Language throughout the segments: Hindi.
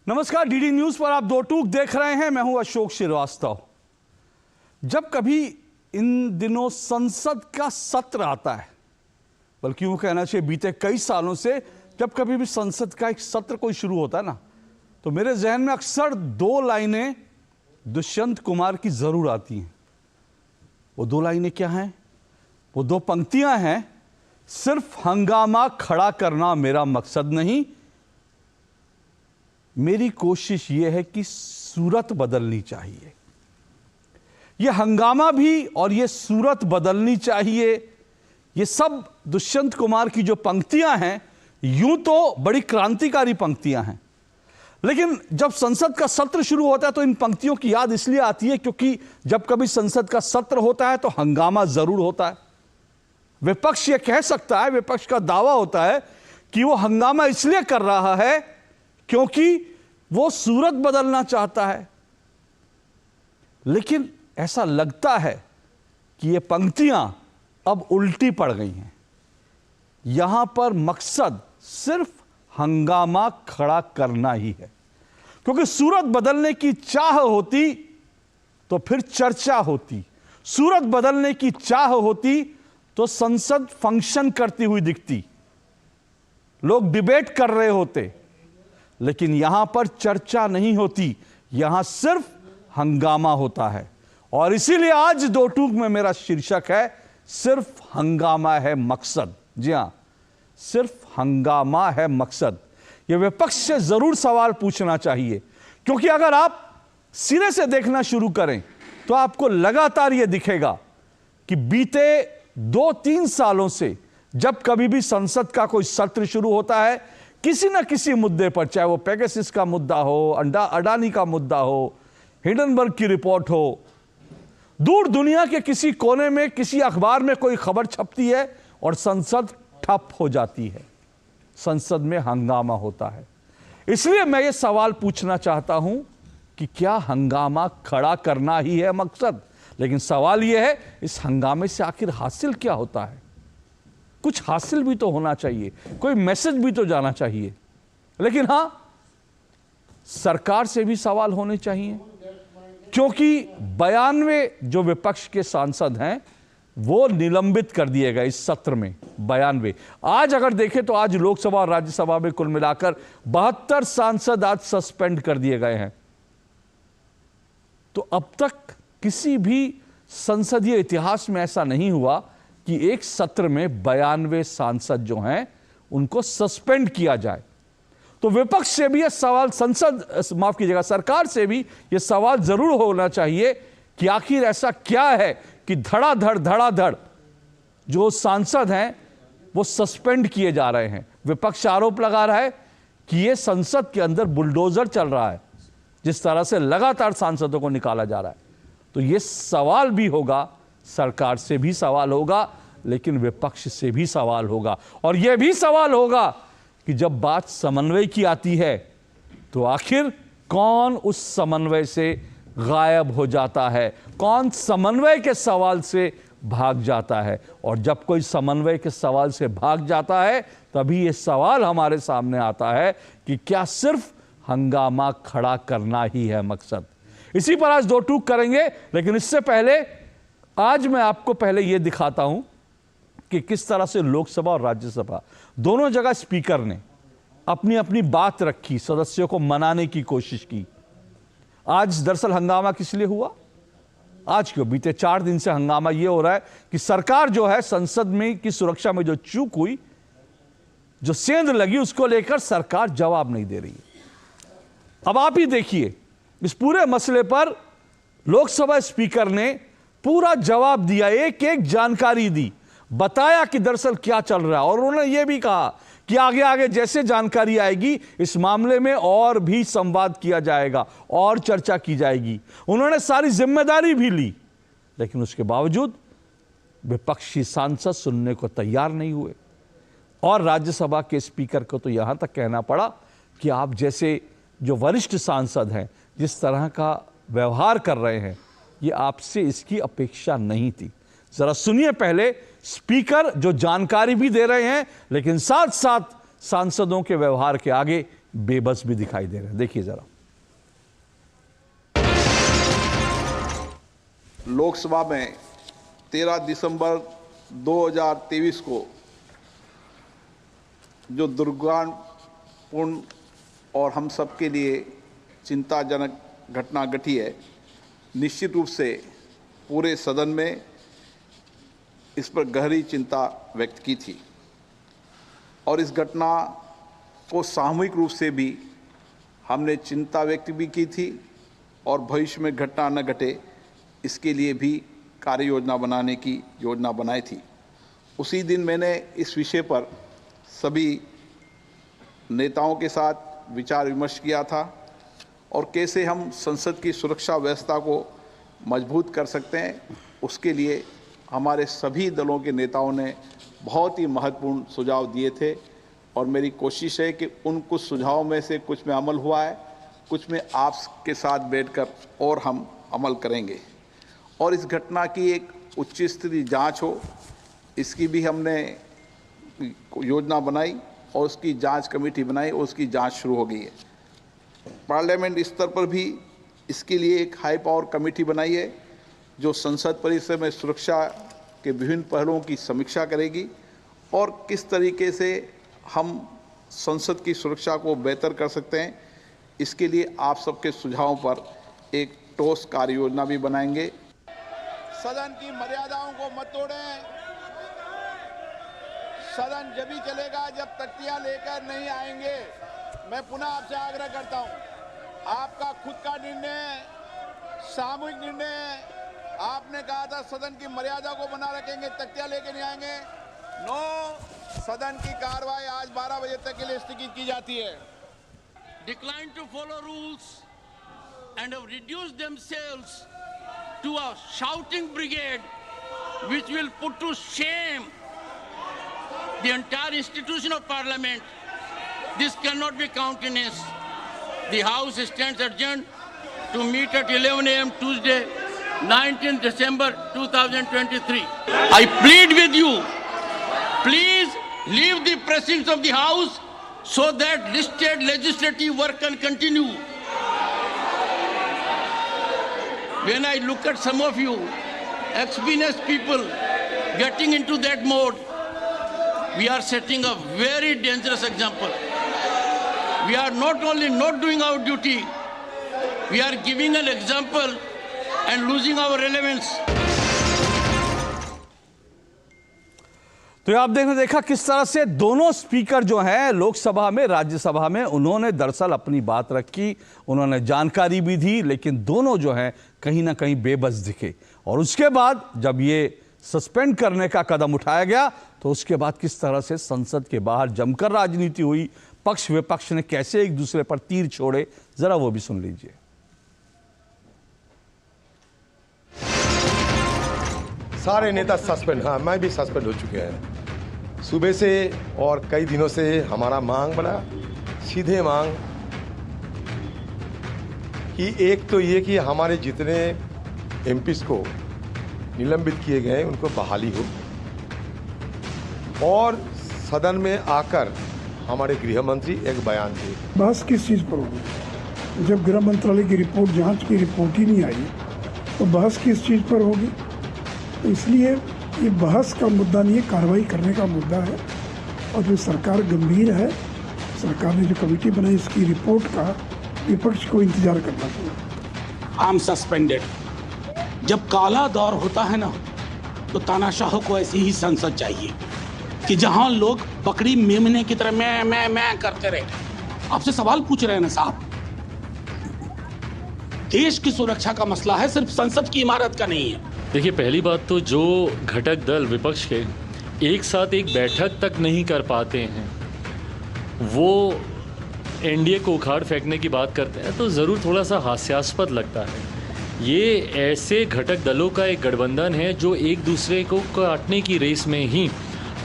नमस्कार, डीडी न्यूज पर आप दो टूक देख रहे हैं। मैं हूं अशोक श्रीवास्तव। जब कभी इन दिनों संसद का सत्र आता है, बल्कि यूं कहना चाहिए बीते कई सालों से जब कभी भी संसद का एक सत्र कोई शुरू होता है ना, तो मेरे जहन में अक्सर दो लाइनें दुष्यंत कुमार की जरूर आती हैं। वो दो लाइनें क्या हैं? वो दो पंक्तियां हैं, सिर्फ हंगामा खड़ा करना मेरा मकसद नहीं, मेरी कोशिश यह है कि सूरत बदलनी चाहिए। यह हंगामा भी और यह सूरत बदलनी चाहिए, ये सब दुष्यंत कुमार की जो पंक्तियां हैं, यूं तो बड़ी क्रांतिकारी पंक्तियां हैं, लेकिन जब संसद का सत्र शुरू होता है तो इन पंक्तियों की याद इसलिए आती है क्योंकि जब कभी संसद का सत्र होता है तो हंगामा जरूर होता है। विपक्ष यह कह सकता है, विपक्ष का दावा होता है कि वो हंगामा इसलिए कर रहा है क्योंकि वो सूरत बदलना चाहता है, लेकिन ऐसा लगता है कि ये पंक्तियां अब उल्टी पड़ गई हैं। यहां पर मकसद सिर्फ हंगामा खड़ा करना ही है, क्योंकि सूरत बदलने की चाह होती तो फिर चर्चा होती, सूरत बदलने की चाह होती तो संसद फंक्शन करती हुई दिखती, लोग डिबेट कर रहे होते, लेकिन यहां पर चर्चा नहीं होती, यहां सिर्फ हंगामा होता है। और इसीलिए आज दो टूक में मेरा शीर्षक है, सिर्फ हंगामा है मकसद। जी हां, सिर्फ हंगामा है मकसद। यह विपक्ष से जरूर सवाल पूछना चाहिए, क्योंकि अगर आप सिरे से देखना शुरू करें तो आपको लगातार यह दिखेगा कि बीते 2-3 सालों से जब कभी भी संसद का कोई सत्र शुरू होता है, किसी न किसी मुद्दे पर, चाहे वो पेगासस का मुद्दा हो, अडानी का मुद्दा हो, हिंडनबर्ग की रिपोर्ट हो, दूर दुनिया के किसी कोने में किसी अखबार में कोई खबर छपती है और संसद ठप हो जाती है, संसद में हंगामा होता है। इसलिए मैं ये सवाल पूछना चाहता हूं कि क्या हंगामा खड़ा करना ही है मकसद? लेकिन सवाल यह है, इस हंगामे से आखिर हासिल क्या होता है? कुछ हासिल भी तो होना चाहिए, कोई मैसेज भी तो जाना चाहिए। लेकिन हां, सरकार से भी सवाल होने चाहिए, क्योंकि 92 जो विपक्ष के सांसद हैं वो निलंबित कर दिए गए इस सत्र में। 92 आज अगर देखें तो आज लोकसभा और राज्यसभा में कुल मिलाकर 72 सांसद आज सस्पेंड कर दिए गए हैं। तो अब तक किसी भी संसदीय इतिहास में ऐसा नहीं हुआ कि एक सत्र में 92 सांसद जो हैं उनको सस्पेंड किया जाए। तो विपक्ष से भी यह सवाल, माफ कीजिएगा, सरकार से भी यह सवाल जरूर होना चाहिए कि आखिर ऐसा क्या है कि धड़ाधड़ जो सांसद हैं वो सस्पेंड किए जा रहे हैं। विपक्ष आरोप लगा रहा है कि यह संसद के अंदर बुलडोजर चल रहा है, जिस तरह से लगातार सांसदों को निकाला जा रहा है। तो यह सवाल भी होगा, सरकार से भी सवाल होगा, लेकिन विपक्ष से भी सवाल होगा। और यह भी सवाल होगा कि जब बात समन्वय की आती है तो आखिर कौन उस समन्वय से गायब हो जाता है, कौन समन्वय के सवाल से भाग जाता है। और जब कोई समन्वय के सवाल से भाग जाता है तभी यह सवाल हमारे सामने आता है कि क्या सिर्फ हंगामा खड़ा करना ही है मकसद। इसी पर आज दो टूक करेंगे, लेकिन इससे पहले आज मैं आपको पहले यह दिखाता हूं कि किस तरह से लोकसभा और राज्यसभा दोनों जगह स्पीकर ने अपनी अपनी बात रखी, सदस्यों को मनाने की कोशिश की। आज दरअसल हंगामा किस लिए हुआ? आज क्यों? बीते 4 दिन से हंगामा यह हो रहा है कि सरकार जो है, संसद में की सुरक्षा में जो चूक हुई, जो सेंध लगी, उसको लेकर सरकार जवाब नहीं दे रही है। अब आप ही देखिए, इस पूरे मसले पर लोकसभा स्पीकर ने पूरा जवाब दिया, एक एक जानकारी दी, बताया कि दरअसल क्या चल रहा है। और उन्होंने यह भी कहा कि आगे आगे जैसे जानकारी आएगी इस मामले में और भी संवाद किया जाएगा और चर्चा की जाएगी। उन्होंने सारी जिम्मेदारी भी ली, लेकिन उसके बावजूद विपक्षी सांसद सुनने को तैयार नहीं हुए। और राज्यसभा के स्पीकर को तो यहां तक कहना पड़ा कि आप जैसे जो वरिष्ठ सांसद हैं, जिस तरह का व्यवहार कर रहे हैं, ये आपसे इसकी अपेक्षा नहीं थी। जरा सुनिए पहले स्पीकर जो जानकारी भी दे रहे हैं, लेकिन साथ साथ सांसदों के व्यवहार के आगे बेबस भी दिखाई दे रहे हैं। देखिए जरा। लोकसभा में 13 दिसंबर 2023 को जो दुर्भाग्यपूर्ण और हम सबके लिए चिंताजनक घटना घटी है, निश्चित रूप से पूरे सदन में इस पर गहरी चिंता व्यक्त की थी और इस घटना को सामूहिक रूप से भी हमने चिंता व्यक्त भी की थी और भविष्य में घटना न घटे इसके लिए भी कार्य योजना बनाने की योजना बनाई थी। उसी दिन मैंने इस विषय पर सभी नेताओं के साथ विचार विमर्श किया था और कैसे हम संसद की सुरक्षा व्यवस्था को मजबूत कर सकते हैं, उसके लिए हमारे सभी दलों के नेताओं ने बहुत ही महत्वपूर्ण सुझाव दिए थे और मेरी कोशिश है कि उन कुछ सुझावों में से कुछ में अमल हुआ है, कुछ में आपके साथ बैठकर और हम अमल करेंगे और इस घटना की एक उच्च स्तरीय जांच हो, इसकी भी हमने योजना बनाई और उसकी जांच कमेटी बनाई और उसकी जांच शुरू हो गई है। पार्लियामेंट स्तर पर भी इसके लिए एक हाई पावर कमेटी बनाई है जो संसद परिसर में सुरक्षा के विभिन्न पहलुओं की समीक्षा करेगी और किस तरीके से हम संसद की सुरक्षा को बेहतर कर सकते हैं, इसके लिए आप सबके सुझावों पर एक ठोस कार्य योजना भी बनाएंगे। सदन की मर्यादाओं को मत तोड़ें। सदन जब भी चलेगा जब तख्तियां लेकर नहीं आएंगे। मैं पुनः आपसे आग्रह करता हूं, आपका खुद का निर्णय, सामूहिक निर्णय, आपने कहा था सदन की मर्यादा को बना रखेंगे, तख्तियां लेकर नहीं आएंगे। नो, सदन की कार्रवाई आज 12 बजे तक के लिए स्थगित की जाती है। Decline to follow rules and have reduced themselves to a shouting brigade which will put to shame the entire institution of Parliament. This cannot be countenanced. The House stands adjourned to meet at 11 a.m. Tuesday, 19th December 2023. I plead with you, please leave the precincts of the House so that listed legislative work can continue. When I look at some of you, experienced people getting into that mode, we are setting a very dangerous example. We are not only not doing our duty, we are giving an example and losing our relevance. तो आपने देखा किस तरह से दोनों स्पीकर जो हैं लोकसभा में, राज्यसभा में, उन्होंने दरअसल अपनी बात रखी, उन्होंने जानकारी भी दी, लेकिन दोनों जो हैं कहीं ना कहीं बेबस दिखे। और उसके बाद जब ये सस्पेंड करने का कदम उठाया गया तो उसके बाद किस तरह से संसद के बाहर जमकर राजनीति हुई, पक्ष विपक्ष ने कैसे एक दूसरे पर तीर छोड़े, जरा वो भी सुन लीजिए। सारे नेता सस्पेंड, हाँ मैं भी सस्पेंड हो चुके हैं सुबह से और कई दिनों से। हमारा मांग बड़ा सीधे मांग कि एक तो ये कि हमारे जितने एमपीज को निलंबित किए गए उनको बहाली हो और सदन में आकर हमारे गृह मंत्री एक बयान दे। बहस किस चीज़ पर होगी? जब गृह मंत्रालय की रिपोर्ट, जांच की रिपोर्ट ही नहीं आई तो बहस किस चीज़ पर होगी? तो इसलिए ये बहस का मुद्दा नहीं है, कार्रवाई करने का मुद्दा है। और जो सरकार गंभीर है, सरकार ने जो कमेटी बनाई इसकी रिपोर्ट का विपक्ष को इंतजार करना चाहिए। I am suspended. जब काला दौर होता है ना तो तानाशाह को ऐसी ही संसद चाहिए कि जहां लोग बकरी मेमने की तरह मैं करते रहे। आपसे सवाल पूछ रहे हैं ना साहब, देश की सुरक्षा का मसला है, सिर्फ संसद की इमारत का नहीं है। देखिए, पहली बात तो जो घटक दल विपक्ष के एक साथ एक बैठक तक नहीं कर पाते हैं, वो एनडीए को उखाड़ फेंकने की बात करते हैं तो ज़रूर थोड़ा सा हास्यास्पद लगता है। ये ऐसे घटक दलों का एक गठबंधन है जो एक दूसरे को काटने की रेस में ही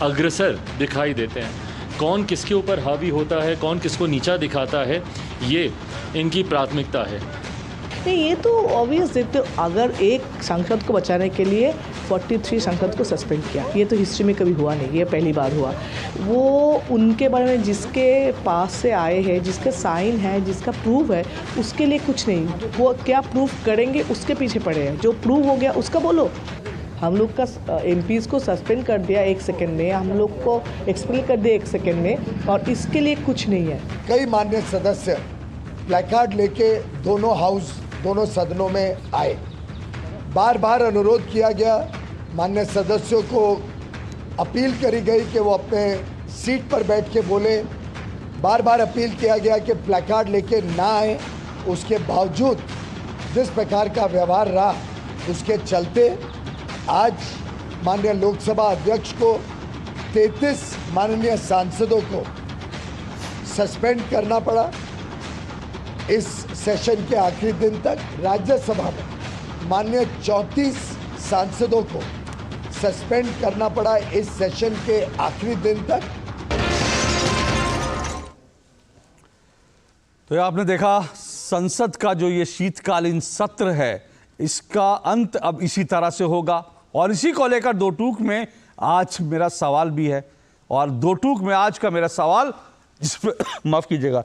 अग्रसर दिखाई देते हैं। कौन किसके ऊपर हावी होता है, कौन किसको नीचा दिखाता है, ये इनकी प्राथमिकता है। नहीं, ये तो ऑब्वियस देखते हो, अगर एक सांसद को बचाने के लिए 43 सांसद को सस्पेंड किया, ये तो हिस्ट्री में कभी हुआ नहीं, ये पहली बार हुआ। वो उनके बारे में जिसके पास से आए हैं, जिसका साइन है, जिसका प्रूफ है, उसके लिए कुछ नहीं। वो क्या प्रूफ करेंगे उसके पीछे पड़े हैं। जो प्रूव हो गया उसका बोलो। हम लोग का एमपीज़ को सस्पेंड कर दिया 1 सेकंड में, हम लोग को एक्सपेल कर दिया 1 सेकंड में, और इसके लिए कुछ नहीं है। कई माननीय सदस्य प्लैकार्ड लेके दोनों हाउस, दोनों सदनों में आए। बार बार अनुरोध किया गया, माननीय सदस्यों को अपील करी गई कि वो अपने सीट पर बैठ के बोले। बार बार अपील किया गया कि प्लैकार्ड लेके ना आए। उसके बावजूद जिस प्रकार का व्यवहार रहा, उसके चलते आज माननीय लोकसभा अध्यक्ष को 33 माननीय सांसदों को सस्पेंड करना पड़ा। इस सेशन के आखिरी दिन तक राज्यसभा में माननीय 34 सांसदों को सस्पेंड करना पड़ा इस सेशन के आखिरी दिन तक। तो आपने देखा संसद का जो ये शीतकालीन सत्र है, इसका अंत अब इसी तरह से होगा। और इसी को लेकर दो टूक में आज मेरा सवाल भी है, और दो टूक में आज का मेरा सवाल जिस पर माफ कीजिएगा,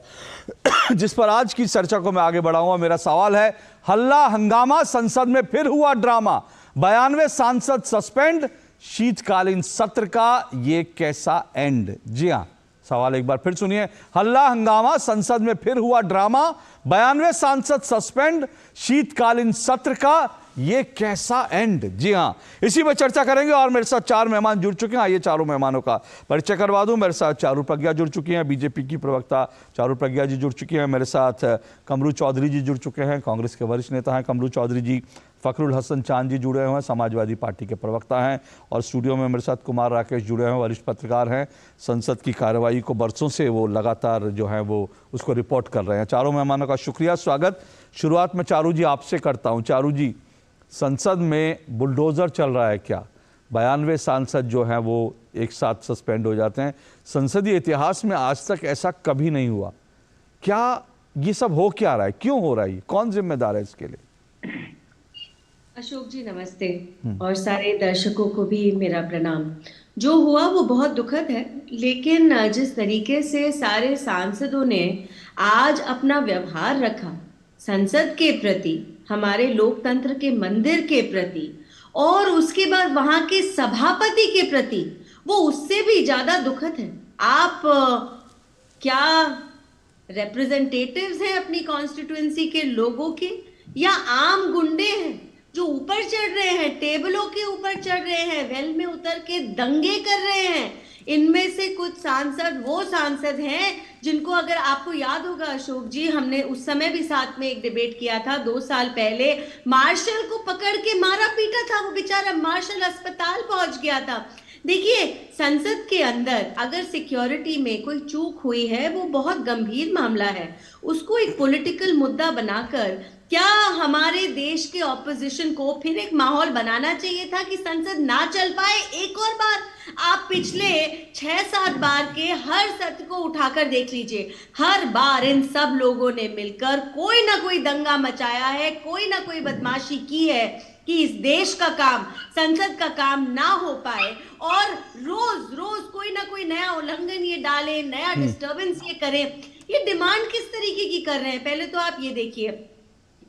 जिस पर आज की चर्चा को मैं आगे बढ़ाऊंगा। मेरा सवाल है, हल्ला हंगामा, संसद में फिर हुआ ड्रामा, 92 सांसद सस्पेंड, शीतकालीन सत्र का ये कैसा एंड। जी हां, सवाल एक बार फिर सुनिए। हल्ला हंगामा, संसद में फिर हुआ ड्रामा, 92 सांसद सस्पेंड, शीतकालीन सत्र का ये कैसा एंड। जी हां, इसी पर चर्चा करेंगे। और मेरे साथ 4 मेहमान जुड़ चुके हैं। आइए चारों मेहमानों का परिचय करवा दूं। मेरे साथ चारू प्रज्ञा जुड़ चुकी हैं, बीजेपी की प्रवक्ता चारू प्रज्ञा जी जुड़ चुकी हैं। मेरे साथ कमरू चौधरी जी जुड़ चुके हैं, कांग्रेस के वरिष्ठ नेता हैं कमरू चौधरी जी। फखरुल हसन चांद जी जुड़े हुए हैं, समाजवादी पार्टी के प्रवक्ता हैं। और स्टूडियो में मेरे साथ कुमार राकेश जुड़े हुए हैं, वरिष्ठ पत्रकार हैं। संसद की कार्रवाई को बरसों से वो लगातार जो है वो उसको रिपोर्ट कर रहे हैं। चारों मेहमानों का शुक्रिया, स्वागत। शुरुआत में चारू जी आपसे करता हूँ। चारू जी, संसद में बुलडोजर चल रहा है क्या? 92 सांसद जो हैं वो एक साथ सस्पेंड हो जाते हैं। संसदीय इतिहास में आज तक ऐसा कभी नहीं हुआ। क्या ये सब हो क्या रहा है, क्यों हो रहा है, कौन जिम्मेदार है इसके लिए? अशोक जी नमस्ते, और सारे दर्शकों को भी मेरा प्रणाम। जो हुआ वो बहुत दुखद है, लेकिन जिस तरीके से सारे सांसदों ने आज अपना व्यवहार रखा संसद के प्रति, हमारे लोकतंत्र के मंदिर के प्रति, और उसके बाद वहां के सभापति के प्रति, वो उससे भी ज्यादा दुखद है। आप क्या रिप्रेजेंटेटिव्स हैं अपनी कॉन्स्टिट्यूएंसी के लोगों के, या आम गुंडे हैं जो ऊपर चढ़ रहे हैं, टेबलों के ऊपर चढ़ रहे हैं, वेल में उतर के दंगे कर रहे हैं? इनमें से कुछ सांसद वो सांसद हैं जिनको, अगर आपको याद होगा अशोक जी, हमने उस समय भी साथ में एक डिबेट किया था 2 साल पहले, मार्शल को पकड़ के मारा पीटा था, वो बेचारा मार्शल अस्पताल पहुंच गया था। देखिए, संसद के अंदर अगर सिक्योरिटी में कोई चूक हुई है, वो बहुत गंभीर मामला है। उसको एक पॉलिटिकल मुद्दा बनाकर क्या हमारे देश के ऑपोजिशन को फिर एक माहौल बनाना चाहिए था कि संसद ना चल पाए? एक और बार, आप पिछले 6-7 बार के हर सत्र को उठाकर देख लीजिए, हर बार इन सब लोगों ने मिलकर कोई ना कोई दंगा मचाया है, कोई ना कोई बदमाशी की है कि इस देश का काम, संसद का काम ना हो पाए, और रोज रोज कोई ना कोई नया उल्लंघन ये डालें, नया डिस्टर्बेंस ये करें। ये डिमांड किस तरीके की कर रहे हैं? पहले तो आप ये देखिए,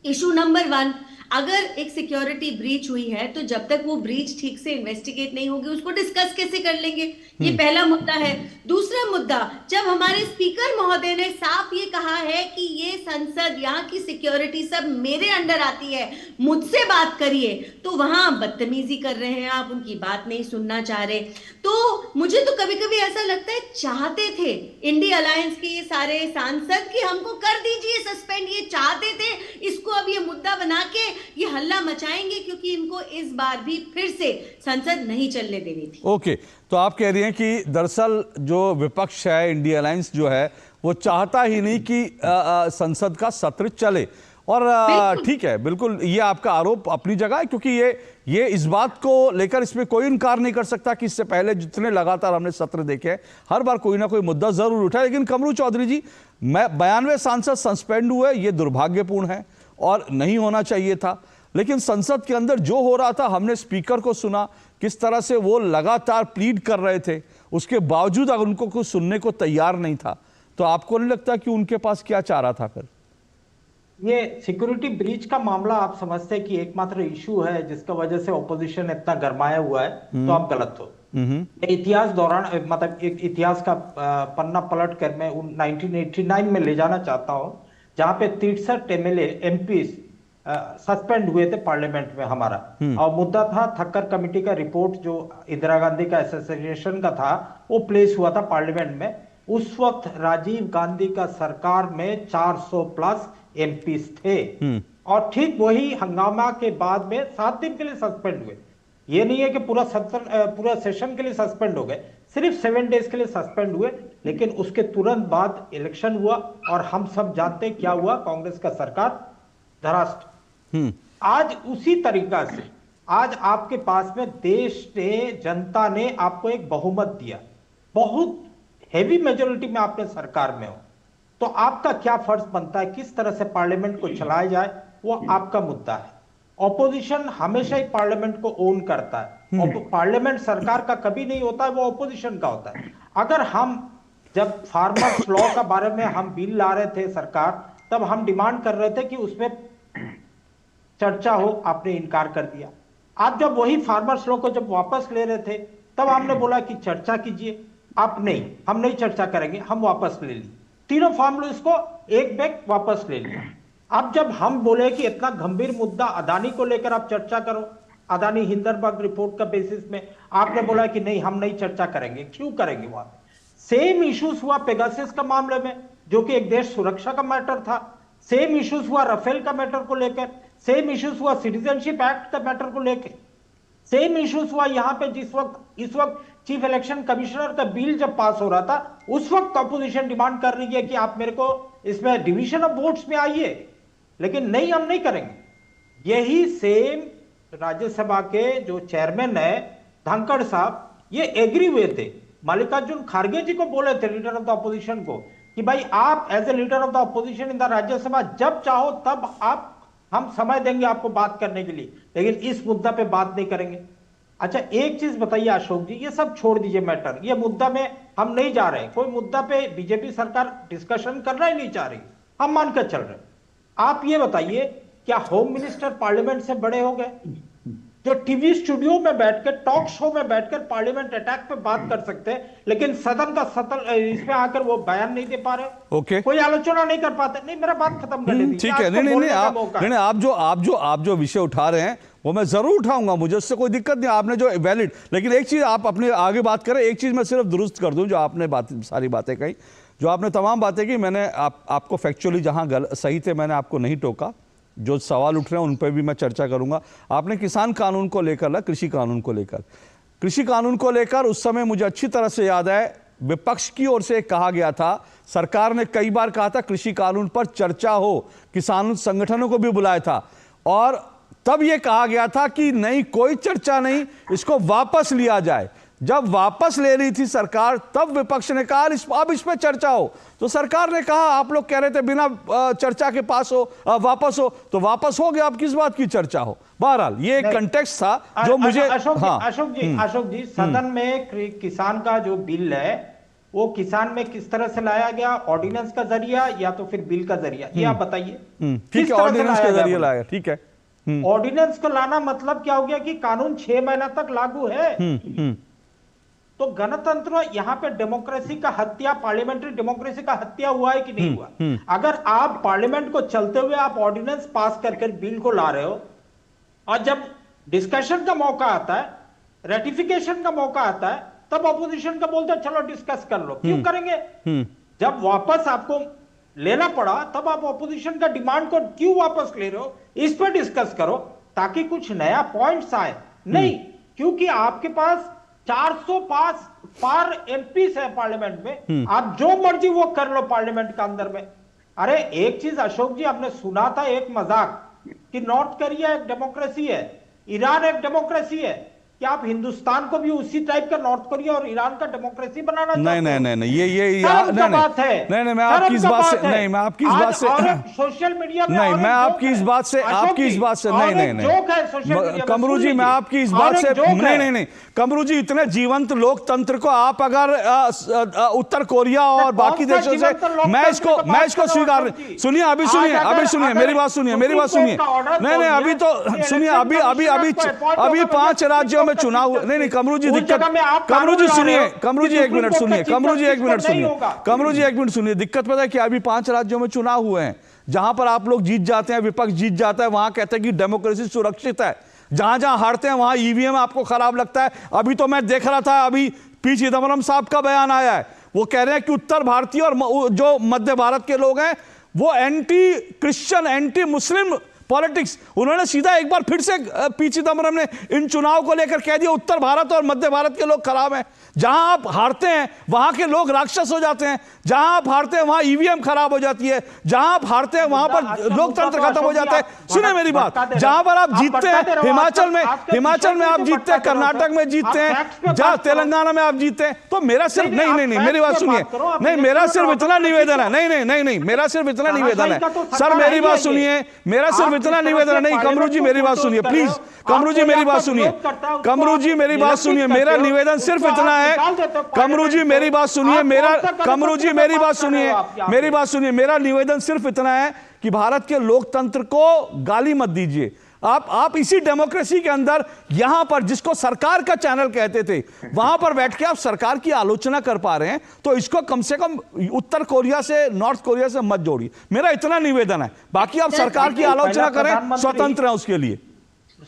इशू नंबर 1, अगर एक सिक्योरिटी ब्रीच हुई है तो जब तक वो ब्रीच ठीक से इन्वेस्टिगेट नहीं होगी, उसको डिस्कस कैसे कर लेंगे? ये पहला मुद्दा है। दूसरा मुद्दा, जब हमारे स्पीकर महोदय ने साफ ये कहा है कि ये संसद, यहाँ की सिक्योरिटी सब मेरे अंडर आती है, मुझसे बात करिए, तो वहां बदतमीजी कर रहे हैं आप, उनकी बात नहीं सुनना चाह रहे। तो मुझे तो कभी कभी ऐसा लगता है, चाहते थे इंडिया अलायंस के ये सारे सांसद कि हमको कर दीजिए सस्पेंड, ये चाहते थे, इसको अब ये मुद्दा बना के ये हल्ला मचाएंगे, क्योंकि इनको इस बार भी फिर से संसद नहीं चलने देनी थी। ओके, तो आप कह रही हैं कि दरअसल जो विपक्ष है, इंडिया अलायंस जो है, वो चाहता ही नहीं कि संसद का सत्र चले। और ठीक है, बिल्कुल ये आपका आरोप अपनी जगह है, क्योंकि ये इस बात को लेकर इसमें कोई इनकार नहीं कर सकता कि इससे पहले जितने लगातार हमने सत्र देखे, हर बार कोई ना कोई मुद्दा जरूर उठा। लेकिन कमरू चौधरी जी, 92 सांसद सस्पेंड हुए, ये दुर्भाग्यपूर्ण है। और नहीं होना चाहिए था। लेकिन संसद के अंदर जो हो रहा था, हमने स्पीकर को सुना किस तरह से वो लगातार प्लीड कर रहे थे, उसके बावजूद अगर उनको कुछ सुनने को तैयार नहीं था, तो आपको नहीं लगता कि उनके पास क्या चारा था फिर? ये सिक्योरिटी ब्रीच का मामला आप समझते हैं कि एकमात्र इशू है जिसका वजह से ऑपोजिशन इतना गरमाया हुआ है, तो आप गलत हो। इतिहास दौरान मतलब एक इतिहास का पन्ना पलट कर मैं 1989 में ले जाना चाहता हूं, जहां पे 63 एमएलए एमपी सस्पेंड हुए थे पार्लियामेंट में हमारा, और मुद्दा था ठक्कर कमेटी का रिपोर्ट जो इंदिरा गांधी का असोसिएशन का था, वो प्लेस हुआ था पार्लियामेंट में। उस वक्त राजीव गांधी का सरकार में 400 प्लस एमपीस थे, और ठीक वही हंगामा के बाद में 7 दिन के लिए सस्पेंड हुए। ये नहीं है कि पूरा सेशन के लिए सस्पेंड हो गए, सिर्फ 7 डेज के लिए सस्पेंड हुए। लेकिन उसके तुरंत बाद इलेक्शन हुआ और हम सब जानते क्या हुआ, कांग्रेस का सरकार धरास्ट। आज उसी तरीका से आज आपके पास में देश ने, जनता ने आपको एक बहुमत दिया, बहुत हेवी मेजोरिटी में आपने सरकार में हो, तो आपका क्या फर्ज बनता है, किस तरह से पार्लियामेंट को चलाया जाए, वो आपका मुद्दा है। ऑपोजिशन हमेशा ही पार्लियामेंट को ओन करता है, और पार्लियामेंट सरकार का कभी नहीं होता है, वो ऑपोजिशन का होता है। अगर हम जब फार्मर्स लॉ का बारे में हम बिल ला रहे थे सरकार, तब हम डिमांड कर रहे थे कि उसमें चर्चा हो, आपने इनकार कर दिया। आप जब वही फार्मर्स लॉ को जब वापस ले रहे थे, तब हमने बोला कि चर्चा कीजिए, आप नहीं, हम नहीं चर्चा करेंगे, हम वापस ले ली। तीनों फार्म लॉ को एक बैग वापस ले लिया। अब जब हम बोले कि इतना गंभीर मुद्दा अदानी को लेकर आप चर्चा करो, अदानी हिंडनबर्ग रिपोर्ट का बेसिस में, आपने बोला कि नहीं हम नहीं चर्चा करेंगे। क्यों करेंगे? वहां सेम इश्यूज हुआ पेगासस का मामले में, जो कि एक देश सुरक्षा का मैटर था। सेम इश्यूज हुआ राफेल का मैटर को लेकर, सेम इश्यूज हुआ सिटीजनशिप एक्ट का मैटर को लेकर, सेम इश्यूज हुआ यहां पे इस वक्त चीफ इलेक्शन कमिश्नर का बिल जब पास हो रहा था, उस वक्त अपोजिशन डिमांड कर रही है कि आप मेरे को इसमें डिवीजन ऑफ वोट्स में आइए, लेकिन नहीं, हम नहीं करेंगे। यही सेम राज्यसभा के जो चेयरमैन है धनखड़ साहब, ये एग्री हुए थे, मल्लिकार्जुन खड़गे जी को बोले थे, लीडर ऑफ द अपोजिशन को, कि भाई आप as a leader of the opposition in the Rajya Sabha जब चाहो तब आप, हम समय देंगे आपको बात करने के लिए, लेकिन इस मुद्दा पे बात नहीं करेंगे। अच्छा एक चीज बताइए अशोक जी, ये सब छोड़ दीजिए मैटर, ये मुद्दा में हम नहीं जा रहे, कोई मुद्दा पे बीजेपी सरकार डिस्कशन करना ही नहीं चाह रही, हम मानकर चल रहे। आप ये बताइए, क्या होम मिनिस्टर पार्लियामेंट से बड़े हो गए, जो टीवी स्टूडियो में बैठकर, टॉक शो में बैठकर पार्लियामेंट अटैक पे बात कर सकते हैं, लेकिन सदन का इसमें आकर वो बयान नहीं दे पा रहे, ओके, कोई आलोचना नहीं कर पाते। नहीं, मेरा बात खत्म कर लीजिए। ठीक है, नहीं, आप जो विषय उठा रहे हैं वो मैं जरूर उठाऊंगा, मुझे उससे कोई दिक्कत नहीं, आपने जो वैलिड, लेकिन एक चीज आप अपने आगे बात करें, एक चीज मैं सिर्फ दुरुस्त कर दूं, जो आपने सारी बातें कही, जो आपने तमाम बातें की, मैंने आपको फैक्चुअली जहां सही थे मैंने आपको नहीं टोका, जो सवाल उठ रहे हैं उन पर भी मैं चर्चा करूंगा। आपने किसान कानून को लेकर, कृषि कानून को लेकर उस समय मुझे अच्छी तरह से याद है, विपक्ष की ओर से कहा गया था, सरकार ने कई बार कहा था कृषि कानून पर चर्चा हो, किसान संगठनों को भी बुलाया था, और तब यह कहा गया था कि नहीं, कोई चर्चा नहीं, इसको वापस लिया जाए। जब वापस ले रही थी सरकार, तब विपक्ष ने कहा अब इस पर चर्चा हो, तो सरकार ने कहा, आप लोग कह रहे थे बिना चर्चा के पास हो, वापस हो, तो वापस हो गया, अब किस बात की चर्चा हो। बहरहाल ये एक कंटेक्स्ट था जो मुझे अशोक जी सदन में किसान का जो बिल है, वो किसान में किस तरह से लाया गया, ऑर्डिनेंस का जरिया या तो फिर बिल का जरिया, ये आप बताइए। ठीक है, ऑर्डिनेंस का जरिया लाया, ठीक है। ऑर्डिनेंस को लाना मतलब क्या हो गया कि कानून 6 महीना तक लागू है। तो गणतंत्र, यहाँ पे डेमोक्रेसी का हत्या, पार्लियामेंट्री डेमोक्रेसी का हत्या हुआ है कि नहीं हुआ? अगर आप पार्लियामेंट को चलते हुए आप ऑर्डिनेंस पास करके बिल को ला रहे हो, और जब डिस्कशन का मौका आता है, रेटिफिकेशन का मौका आता है, तब अपोजिशन का बोलते हैं चलो डिस्कस कर लो। क्यों करेंगे? जब वापस आपको लेना पड़ा, तब आप अपोजिशन का डिमांड को क्यों वापस ले रहे हो? इस पर डिस्कस करो ताकि कुछ नया पॉइंट्स आए। नहीं, क्योंकि आपके पास 400 पार एमपीस है पार्लियामेंट में, आप जो मर्जी वो कर लो पार्लियामेंट के अंदर में। अरे एक चीज अशोक जी, आपने सुना था एक मजाक कि नॉर्थ कोरिया एक डेमोक्रेसी है, ईरान एक डेमोक्रेसी है, कि आप हिंदुस्तान को भी उसी टाइप का नॉर्थ कोरिया और ईरान का डेमोक्रेसी बनाना चाहते नहीं हैं? नहीं नहीं ये धर्म का बात है। नहीं मैं आपकी इस बात से नहीं मैं आपकी इस बात से सोशल मीडिया में नहीं मैं आपकी इस बात से नहीं कमरू जी मैं आपकी इस बात से नहीं कमरू जी इतने जीवंत लोकतंत्र को आप अगर उत्तर कोरिया और बाकी देशों से मैं इसको स्वीकार नहीं। सुनिए अभी सुनिए मेरी बात सुनिए नहीं अभी तो सुनिए अभी 5 राज्यों में चुनाव नहीं कमरू जी दिक्कत कमरू जी एक मिनट सुनिए दिक्कत पता है कि अभी 5 राज्यों में चुनाव हुए हैं जहां पर आप लोग जीत जाते हैं, विपक्ष जीत जाता है, वहां कहते हैं कि डेमोक्रेसी सुरक्षित है। जहां जहां हारते हैं वहां ईवीएम आपको खराब लगता है। अभी तो मैं देख रहा था, अभी पी चिदम्बरम साहब का बयान आया है, वो कह रहे हैं कि उत्तर भारतीय और जो मध्य भारत के लोग हैं वो anti Christian anti Muslim politics, उन्होंने सीधा एक बार फिर से पी चिदम्बरम ने इन चुनाव को लेकर कह दिया उत्तर भारत और मध्य भारत के लोग खराब हैं। जहां आप हारते हैं वहां के लोग राक्षस हो जाते हैं, जहां आप हारते हैं वहां ईवीएम खराब हो जाती है, जहां आप हारते हैं वहां पर लोकतंत्र खत्म हो जाता है। सुने मेरी बात, जहां पर आप जीतते हैं हिमाचल में आप जीतते हैं, कर्नाटक में जीतते हैं, जहां तेलंगाना में आप जीतते हैं, तो मेरा सिर्फ नहीं मेरी बात सुनिए, नहीं मेरा सिर्फ इतना निवेदन है, नहीं मेरा सिर्फ इतना निवेदन है सर, मेरी बात सुनिए, मेरा सिर्फ इतना निवेदन है। नहीं कमरू जी मेरी बात सुनिए प्लीज, कमरू जी मेरी बात सुनिए, मेरा निवेदन सिर्फ इतना है, कमरू जी मेरी बात सुनिए, मेरा निवेदन सिर्फ इतना है कि भारत के लोकतंत्र को गाली मत दीजिए। आप इसी डेमोक्रेसी के अंदर यहां पर जिसको सरकार का चैनल कहते थे वहां पर बैठ के आप सरकार की आलोचना कर पा रहे हैं, तो इसको कम से कम उत्तर कोरिया से नॉर्थ कोरिया से मत जोड़िए, मेरा इतना निवेदन है। बाकी आप सरकार की आलोचना करें, स्वतंत्र है उसके लिए।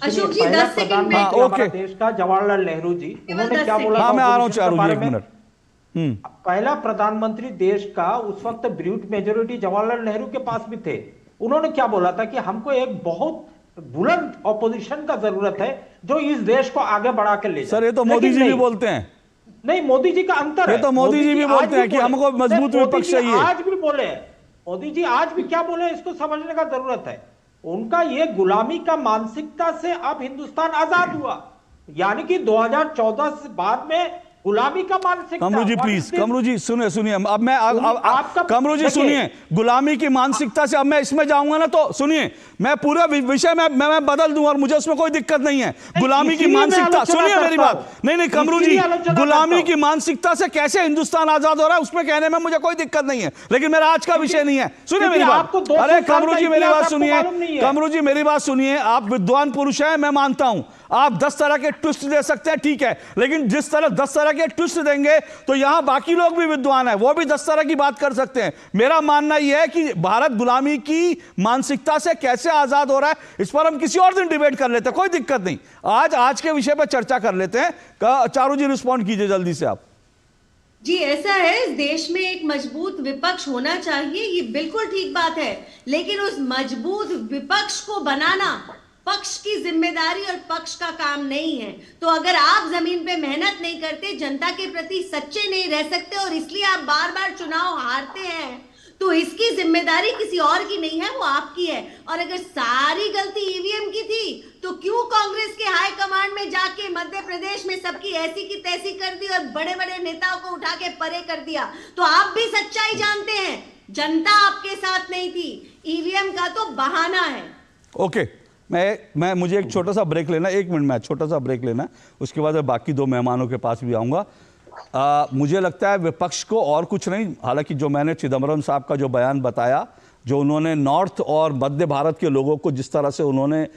अशोक जी 10 सेकंड में ओके देश का जवाहरलाल नेहरू जी, उन्होंने क्या बोला? हाँ मैं आ रहा हूं चारू जी, 1 मिनट। पहला प्रधानमंत्री देश का उस वक्त ब्रूट मेजोरिटी जवाहरलाल नेहरू के पास भी थे। उन्होंने क्या बोला था कि हमको एक बहुत बुलंद ऑपोजिशन का जरूरत है जो इस देश को आगे बढ़ा के ले जाए। सर ये तो मोदी जी भी बोलते हैं। नहीं मोदी जी का अंतर है, ये तो मोदी जी भी बोलते हैं कि हमको मजबूत विपक्ष चाहिए। आज भी बोले मोदी जी, आज भी क्या बोले इसको समझने का जरूरत है। उनका ये गुलामी का मानसिकता से अब हिंदुस्तान आजाद हुआ, यानी कि 2014 से बाद में गुलामी का मानसिकता। कमरू जी प्लीज, कमरू जी सुनिए, अब मैं कमरू जी सुनिए, गुलामी की मानसिकता से अब मैं इसमें जाऊंगा ना तो सुनिए, मैं पूरा विषय मैं बदल दूं और मुझे उसमें कोई दिक्कत नहीं है। गुलामी की मानसिकता, सुनिए मेरी बात, नहीं कमरू जी, गुलामी की मानसिकता से कैसे हिंदुस्तान आजाद हो रहा है उसमें कहने में मुझे कोई दिक्कत नहीं है, लेकिन मेरा आज का विषय नहीं है। सुनिए मेरी बात, अरे कमरू जी मेरी बात सुनिए, कमरू जी मेरी बात सुनिए, आप विद्वान पुरुष हैं, मैं मानता हूं आप 10 तरह के ट्विस्ट दे सकते हैं, ठीक है, लेकिन जिस तरह 10 तरह के ट्विस्ट देंगे तो यहां बाकी लोग भी विद्वान हैं, वो भी 10 तरह की बात कर सकते हैं। मेरा मानना यह है कि भारत गुलामी की मानसिकता से कैसे आजाद हो रहा है, इस पर हम किसी और दिन डिबेट कर लेते हैं, कोई दिक्कत नहीं। आज के विषय पर चर्चा कर लेते हैं। चारू जी रिस्पॉन्ड कीजिए जल्दी से आप। जी ऐसा है, इस देश में एक मजबूत विपक्ष होना चाहिए, ये बिल्कुल ठीक बात है, लेकिन उस मजबूत विपक्ष को बनाना पक्ष की जिम्मेदारी और पक्ष का काम नहीं है। तो अगर आप जमीन पे मेहनत नहीं करते, जनता के प्रति सच्चे नहीं रह सकते और इसलिए आप बार बार चुनाव हारते हैं, तो इसकी जिम्मेदारी किसी और की नहीं है, वो आपकी है। और अगर सारी गलती ईवीएम की थी तो क्यों कांग्रेस के हाई कमांड में जाके मध्य प्रदेश में सबकी ऐसी की तैसी कर दी और बड़े बड़े नेताओं को उठा के परे कर दिया? तो आप भी सच्चाई जानते हैं, जनता आपके साथ नहीं थी, ईवीएम का तो बहाना है। ओके मैं मुझे एक छोटा सा ब्रेक लेना, 1 मिनट में छोटा सा ब्रेक लेना, उसके बाद बाकी 2 मेहमानों के पास भी आऊँगा। मुझे लगता है विपक्ष को और कुछ नहीं, हालांकि जो मैंने चिदम्बरम साहब का जो बयान बताया, जो उन्होंने नॉर्थ और मध्य भारत के लोगों को जिस तरह से उन्होंने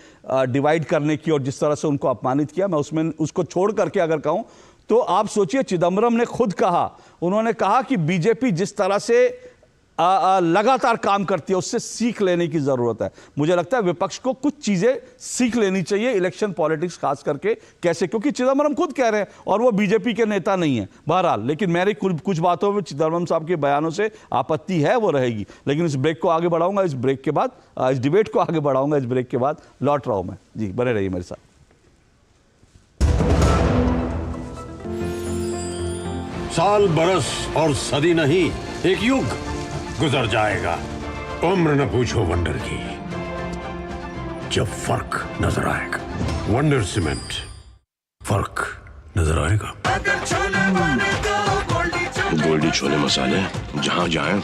डिवाइड करने की और जिस तरह से उनको अपमानित किया, मैं उसमें उसको छोड़ करके अगर कहूँ तो आप सोचिए, चिदम्बरम ने खुद कहा, उन्होंने कहा कि बीजेपी जिस तरह से लगातार काम करती है उससे सीख लेने की जरूरत है। मुझे लगता है विपक्ष को कुछ चीजें सीख लेनी चाहिए, इलेक्शन पॉलिटिक्स खास करके कैसे, क्योंकि चिदम्बरम खुद कह रहे हैं और वो बीजेपी के नेता नहीं है। बहरहाल, लेकिन मेरी कुछ बातों में चिदम्बरम साहब के बयानों से आपत्ति है, वो रहेगी, लेकिन इस ब्रेक को आगे बढ़ाऊंगा, इस ब्रेक के बाद इस डिबेट को आगे बढ़ाऊंगा, इस ब्रेक के बाद लौट रहा हूं मैं। जी बने रहिए मेरे साथ। साल बरस और सदी नहीं, एक युग गुजर जाएगा, उम्र न पूछो वंडर की, जब फर्क नजर आएगा। वंडर सीमेंट, फर्क नजर आएगा। गोल्डी छोले मसाले, जहाँ जाए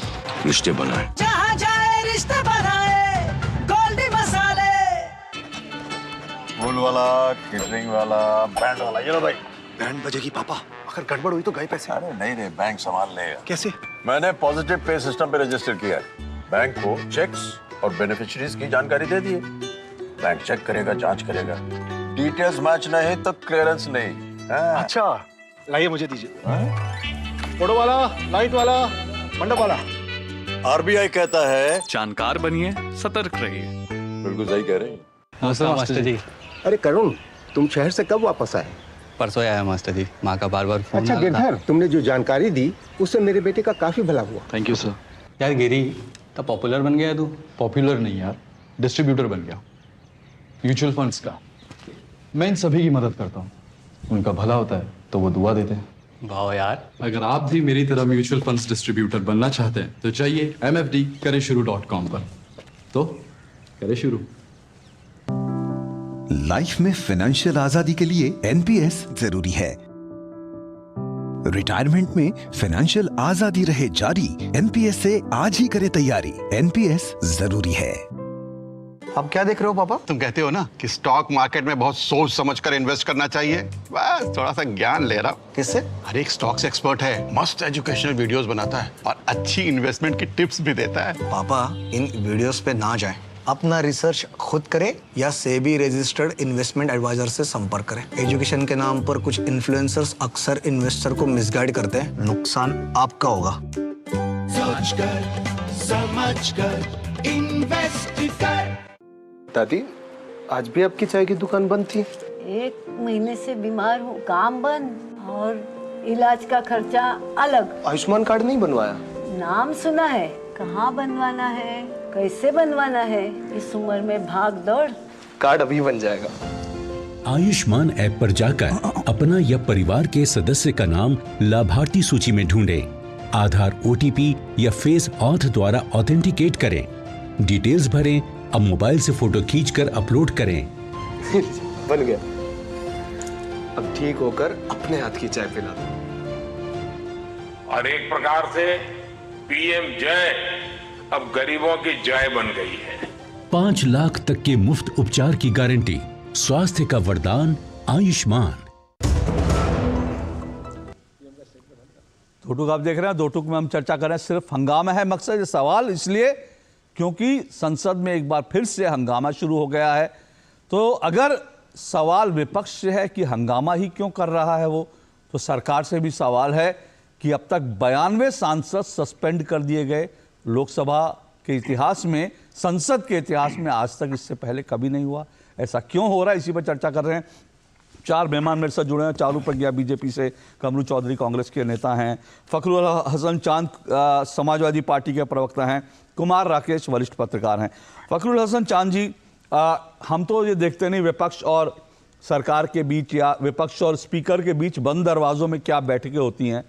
रिश्ते बनाए, जहाँ जाए रिश्ते बनाए, गोल्डी मसाले। फूल वाला, केटरिंग वाला, बैंड वाला, ये लो भाई। बैंड बजेगी पापा, अगर गड़बड़ हुई तो गए पैसे। अरे नहीं रे, बैंक संभाल लेगा। कैसे? मैंने पॉजिटिव पे सिस्टम पे रजिस्टर किया है। बैंक को चेक्स और बेनिफिशियरीज की जानकारी दे दी है। बैंक चेक करेगा, जांच करेगा, डिटेल्स मैच नहीं तो क्लियरेंस नहीं। अच्छा, लाइए मुझे दीजिए। फोटो वाला, लाइट वाला, मंडप वाला। आरबीआई कहता है जानकार बनिए, सतर्क रहिए। बिल्कुल सही कह रहे हैं। नमस्कार मास्टर जी। अरे करुण, तुम शहर से कब वापस आए? परसों आया मास्टर जी, माँ का बार बार फोन। अच्छा गिरधर, तुमने जो जानकारी दी उससे मेरे बेटे का काफी भला हुआ। Thank you sir. यार गिरी, तो पॉपुलर बन गया तू? पॉपुलर नहीं यार, डिस्ट्रीब्यूटर बन गया म्यूचुअल फंड्स का। मैं इन सभी की मदद करता हूँ, उनका भला होता है तो वो दुआ देते हैं। वाह यार। अगर आप भी मेरी तरह म्यूचुअल फंड्स डिस्ट्रीब्यूटर बनना चाहते हैं तो चाहिए mfdkareshuru.com पर। तो करें शुरू। लाइफ में फाइनेंशियल आजादी के लिए एनपीएस जरूरी है। रिटायरमेंट में फाइनेंशियल आजादी रहे जारी, एनपीएस से आज ही करें तैयारी। एनपीएस जरूरी है। अब क्या देख रहे हो पापा? तुम कहते हो ना कि स्टॉक मार्केट में बहुत सोच समझकर इन्वेस्ट करना चाहिए, बस थोड़ा सा ज्ञान ले रहा हूँ। किससे? हर एक स्टॉक्स एक्सपर्ट है, मस्त एजुकेशनल वीडियोस बनाता है और अच्छी इन्वेस्टमेंट की टिप्स भी देता है। पापा, इन वीडियोस पे ना जाएं, अपना रिसर्च खुद करें या सेबी रजिस्टर्ड इन्वेस्टमेंट एडवाइजर से संपर्क करें। एजुकेशन के नाम पर कुछ इन्फ्लुएंसर्स अक्सर इन्वेस्टर को मिसगाइड करते हैं, नुकसान आपका होगा। सोच कर, समझ कर, इन्वेस्ट कर। दादी, आज भी आपकी चाय की दुकान बंद थी? 1 महीने से बीमार हूँ, काम बंद और इलाज का खर्चा अलग। आयुष्मान कार्ड नहीं बनवाया? नाम सुना है, कहाँ बनवाना है, कैसे बनवाना है, इस उम्र में भाग दौड़। कार्ड अभी बन जाएगा। आयुष्मान ऐप पर जाकर अपना या परिवार के सदस्य का नाम लाभार्थी सूची में ढूंढें, आधार, ओटीपी या फेस ऑथ द्वारा ऑथेंटिकेट करें, डिटेल्स भरें, अब मोबाइल से फोटो खींचकर अपलोड करें। बन गया। अब ठीक होकर अपने हाथ की चाय पिला दो। और एक प्रकार से पीएम जय अब गरीबों की जय बन गई है। 5 लाख तक के मुफ्त उपचार की गारंटी, स्वास्थ्य का वरदान आयुष्मान। दो टूक आप देख रहे हैं, दो टूक में हम चर्चा कर रहे हैं। सिर्फ हंगामा है मकसद सवाल, इसलिए क्योंकि संसद में एक बार फिर से हंगामा शुरू हो गया है। तो अगर सवाल विपक्ष से है कि हंगामा ही क्यों कर रहा है वो, तो सरकार से भी सवाल है कि अब तक 92 सांसद सस्पेंड कर दिए गए। लोकसभा के इतिहास में, संसद के इतिहास में आज तक इससे पहले कभी नहीं हुआ। ऐसा क्यों हो रहा है, इसी पर चर्चा कर रहे हैं। 4 मेहमान मेरे साथ जुड़े हैं। चारू प्रज्ञा बीजेपी से, कमरू चौधरी कांग्रेस के नेता हैं, फखरुल हसन चांद समाजवादी पार्टी के प्रवक्ता हैं, कुमार राकेश वरिष्ठ पत्रकार हैं। फखरुल हसन चांद जी, हम तो ये देखते नहीं विपक्ष और सरकार के बीच या विपक्ष और स्पीकर के बीच बंद दरवाजों में क्या बैठकें होती हैं,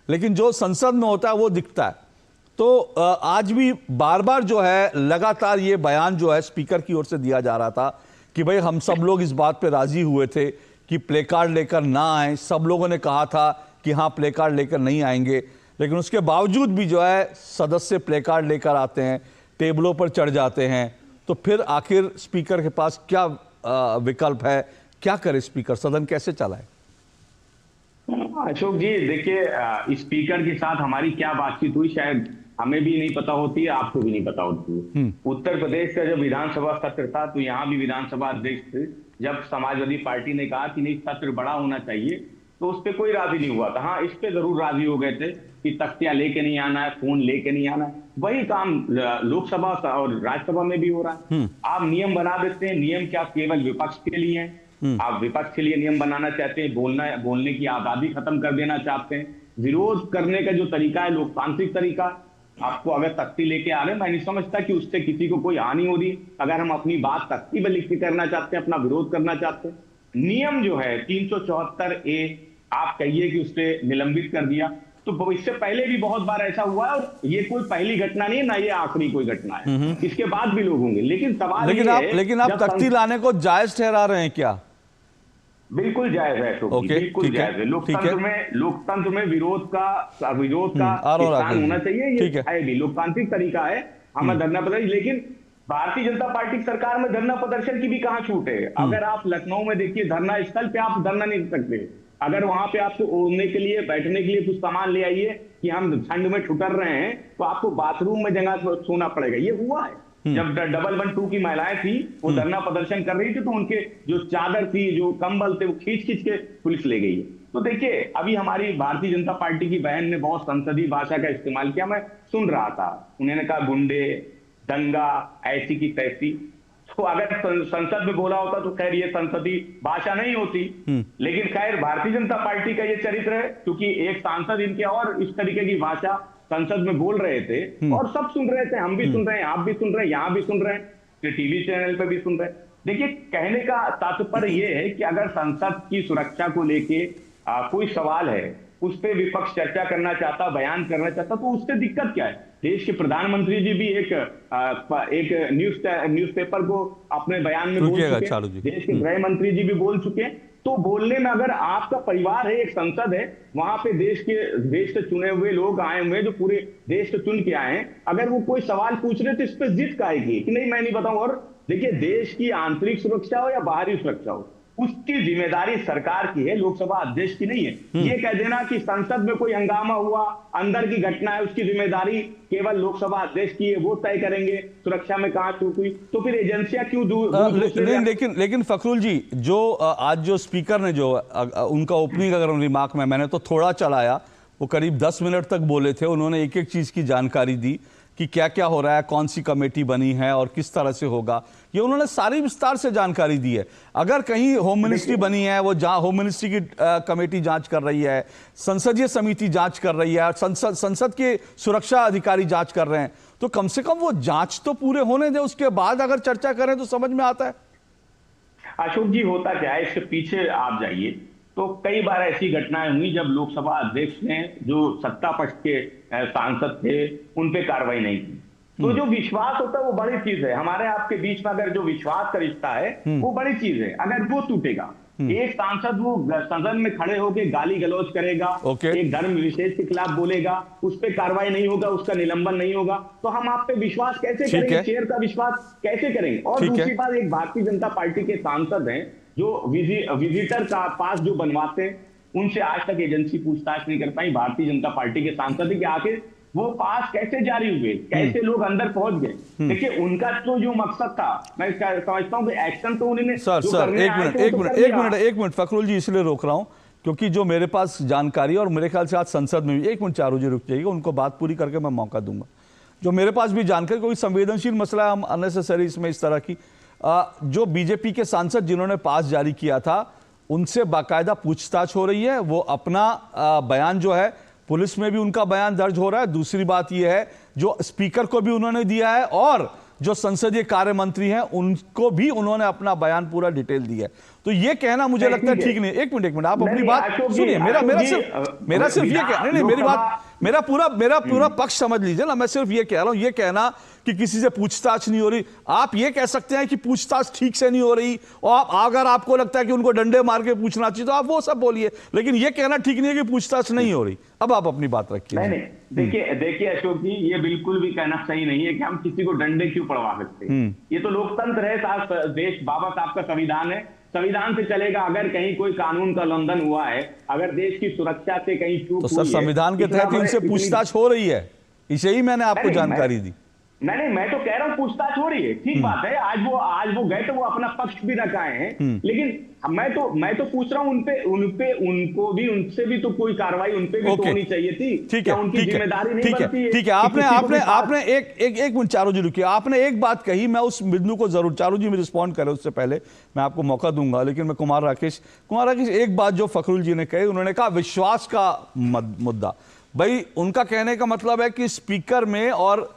लेकिन जो संसद में होता है वो दिखता है। तो आज भी बार बार जो है लगातार ये बयान जो है स्पीकर की ओर से दिया जा रहा था कि भाई हम सब लोग इस बात पे राजी हुए थे कि प्ले कार्ड लेकर ना आए। सब लोगों ने कहा था कि हाँ प्ले कार्ड लेकर नहीं आएंगे, लेकिन उसके बावजूद भी जो है सदस्य प्ले कार्ड लेकर आते हैं, टेबलों पर चढ़ जाते हैं। तो फिर आखिर स्पीकर के पास क्या विकल्प है, क्या करे स्पीकर, सदन कैसे चलाए? अशोक जी देखिए, स्पीकर के साथ हमारी क्या बातचीत हुई शायद हमें भी नहीं पता होती है, आपको भी नहीं पता होती है। उत्तर प्रदेश का जब विधानसभा सत्र था तो यहाँ भी विधानसभा अध्यक्ष थे। जब समाजवादी पार्टी ने कहा कि नहीं सत्र बड़ा होना चाहिए तो उस पर कोई राजी नहीं हुआ था। हाँ, इस पे जरूर राजी हो गए थे कि तख्तियां लेके नहीं आना है, फोन लेके नहीं आना है। वही काम लोकसभा और राज्यसभा में भी हो रहा है। आप नियम बना देते हैं, नियम क्या केवल विपक्ष के लिए है? आप विपक्ष के लिए नियम बनाना चाहते हैं, बोलने की आजादी खत्म कर देना चाहते हैं। विरोध करने का जो तरीका है लोकतांत्रिक तरीका, आपको अगर तख्ती लेके आ रहे हैं, मैं नहीं समझता कि उससे किसी को कोई हानि हो रही। अगर हम अपनी बात तख्ती पर लिख के करना चाहते हैं, अपना विरोध करना चाहते हैं, नियम जो है 374A आप कहिए कि उससे निलंबित कर दिया, तो इससे पहले भी बहुत बार ऐसा हुआ है और ये कोई पहली घटना नहीं है, ना ये आखिरी कोई घटना है। इसके बाद भी लोग होंगे, लेकिन सवाल लेकिन आप तख्ती लाने को जायज ठहरा रहे हैं क्या? बिल्कुल जायज है अशोक जी, बिल्कुल जायज है। लोकतंत्र में विरोध का स्थान होना चाहिए, ये है भी लोकतांत्रिक तरीका है हमें धरना प्रदर्शन। लेकिन भारतीय जनता पार्टी की सरकार में धरना प्रदर्शन की भी कहां छूट है? अगर आप लखनऊ में देखिए धरना स्थल पे आप धरना नहीं कर सकते, अगर वहां पे आपको ओढ़ने के लिए बैठने के लिए कुछ सामान ले आइए कि हम ठंड में ठुकर रहे हैं, तो आपको बाथरूम में जगह सोना पड़ेगा। ये हुआ है जब 112 की महिलाएं थी वो धरना प्रदर्शन कर रही थी, तो उनके जो चादर थी, जो कंबल थे, वो खींच के पुलिस ले गई। तो देखिए अभी हमारी भारतीय जनता पार्टी की बहन ने बहुत संसदीय भाषा का इस्तेमाल किया, मैं सुन रहा था। उन्होंने कहा गुंडे, दंगा, ऐसी की तैसी। तो अगर संसद में बोला होता तो खैर ये संसदीय भाषा नहीं होती, लेकिन खैर भारतीय जनता पार्टी का ये चरित्र है, क्योंकि एक सांसद इनके और इस तरीके की भाषा संसद में बोल रहे थे और सब सुन रहे थे, हम भी सुन रहे हैं, आप भी सुन रहे हैं, यहाँ भी सुन रहे हैं, टीवी चैनल पे भी सुन रहे हैं। देखिए कहने का तात्पर्य ये है कि अगर संसद की सुरक्षा को लेके कोई सवाल है, उस पर विपक्ष चर्चा करना चाहता, बयान करना चाहता, तो उससे दिक्कत क्या है? देश के प्रधानमंत्री जी भी एक न्यूज़पेपर को अपने बयान में बोल चुके, देश के गृह मंत्री जी भी बोल चुके। तो बोलने में अगर आपका परिवार है, एक संसद है, वहां पे देश से चुने हुए लोग आए हुए जो पूरे देश से चुन के आए हैं, अगर वो कोई सवाल पूछ रहे तो इस पर जिद आएगी कि नहीं मैं नहीं बताऊं। और देखिए देश की आंतरिक सुरक्षा हो या बाहरी सुरक्षा हो, उसकी जिम्मेदारी सरकार की है, लोकसभा अध्यक्ष की नहीं है। ये कह देना कि संसद में कोई हंगामा हुआ, अंदर की घटना है, उसकी जिम्मेदारी केवल लोकसभा अध्यक्ष की है, वो तय करेंगे सुरक्षा में कहां चूक हुई, तो फिर एजेंसियां क्यों लेकिन फखरुल जी, जो आज जो स्पीकर ने जो उनका ओपनिंग अगर रिमार्क में मैंने तो थोड़ा चलाया, वो करीब 10 मिनट तक बोले थे। उन्होंने एक एक चीज की जानकारी दी कि क्या क्या हो रहा है, कौन सी कमेटी बनी है और किस तरह से होगा, ये उन्होंने सारी विस्तार से जानकारी दी है। अगर कहीं होम मिनिस्ट्री बनी है, वो होम मिनिस्ट्री की कमेटी जांच कर रही है, संसदीय समिति जांच कर रही है, संसद के सुरक्षा अधिकारी जांच कर रहे हैं, तो कम से कम वो जांच तो पूरे होने दे, उसके बाद अगर चर्चा करें तो समझ में आता है। अशोक जी होता क्या है, इसके पीछे आप जाइए तो कई बार ऐसी घटनाएं हुई जब लोकसभा अध्यक्ष ने जो सत्ता पक्ष के सांसद थे उन पे कार्रवाई नहीं की। तो जो विश्वास होता है वो बड़ी चीज है, हमारे आपके बीच में अगर जो विश्वास का रिश्ता है वो बड़ी चीज है। अगर वो टूटेगा, एक सांसद वो सदन में खड़े होकर गाली गलौज करेगा, एक धर्म विशेष के खिलाफ बोलेगा, उस पर कार्रवाई नहीं होगा, उसका निलंबन नहीं होगा, तो हम आप पे विश्वास कैसे करेंगे, चेयर का विश्वास कैसे करेंगे? और दूसरी बात, एक भारतीय जनता पार्टी के सांसद हैं जो विजिटर का पास जो बनवाते हैं, उनसे आज तक एजेंसी पूछताछ नहीं कर पाई। भारतीय जनता पार्टी के सांसद है कि आखिर वो पास कैसे जारी हुए, कैसे लोग अंदर पहुंच गए। देखिए उनका तो जो मकसद था, मैं समझता हूं कि एक्शन तो उन्होंने एक मिनट फखरुल जी, इसलिए रोक रहा हूं क्योंकि जो मेरे पास जानकारी, और मेरे ख्याल से आज संसद में भी, 1 मिनट चारू जी रुक जाइएगा, उनको बात पूरी करके मैं मौका दूंगा। जो मेरे पास भी जानकारी, कोई संवेदनशील मसला है, हम अननेसेसरी इसमें इस तरह की जो बीजेपी के सांसद जिन्होंने पास जारी किया था उनसे बाकायदा पूछताछ हो रही है। वो अपना बयान जो है, पुलिस में भी उनका बयान दर्ज हो रहा है। दूसरी बात यह है जो स्पीकर को भी उन्होंने दिया है और जो संसदीय कार्य मंत्री हैं उनको भी उन्होंने अपना बयान पूरा डिटेल दिया है। तो ये कहना मुझे लगता है ठीक नहीं। एक मिनट आप अपनी बात सुनिए, मेरा सिर्फ ये कहना नहीं, मेरी बात, मेरा पूरा पक्ष समझ लीजिए ना। मैं सिर्फ ये कह रहा हूं, ये कहना कि किसी से पूछताछ नहीं हो रही, आप ये कह सकते हैं कि पूछताछ ठीक से नहीं हो रही, और अगर आपको लगता है कि उनको डंडे मार के पूछना चाहिए तो आप वो सब बोलिए, लेकिन ये कहना ठीक नहीं है कि पूछताछ नहीं हो रही। अब आप अपनी बात रखिए। देखिए अशोक जी, ये बिल्कुल भी कहना सही नहीं है कि हम किसी को डंडे क्यों पड़वा सकते हैं। ये तो लोकतंत्र है, देश बाबा साहब का संविधान है, संविधान से चलेगा। अगर कहीं कोई कानून का उल्लंघन हुआ है, अगर देश की सुरक्षा से कहीं चूक तो सर संविधान के तहत उनसे पूछताछ हो रही है, इसे ही मैंने आपको जानकारी दी। नहीं, मैं तो कह रहा हूँ पूछताछ हो रही है, ठीक बात है। आज वो गए तो वो अपना पक्ष भी रखाए हैं, लेकिन मैं तो पूछ रहा हूँ उनको भी, उनसे भी तो कोई कार्रवाई उनपे भी तो होनी चाहिए थी। ठीक है, उनकी जिम्मेदारी नहीं बनती है। ठीक है, आपने एक मिनट चारू जी रुकिए, आपने एक बात कही, मैं उस बिंदु को जरूर, चारू जी में रिस्पॉन्ड करें उससे पहले मैं आपको मौका दूंगा, लेकिन मैं कुमार राकेश एक बात जो फखरुल जी ने कही, उन्होंने कहा विश्वास का मुद्दा। भाई उनका कहने का मतलब है कि स्पीकर में और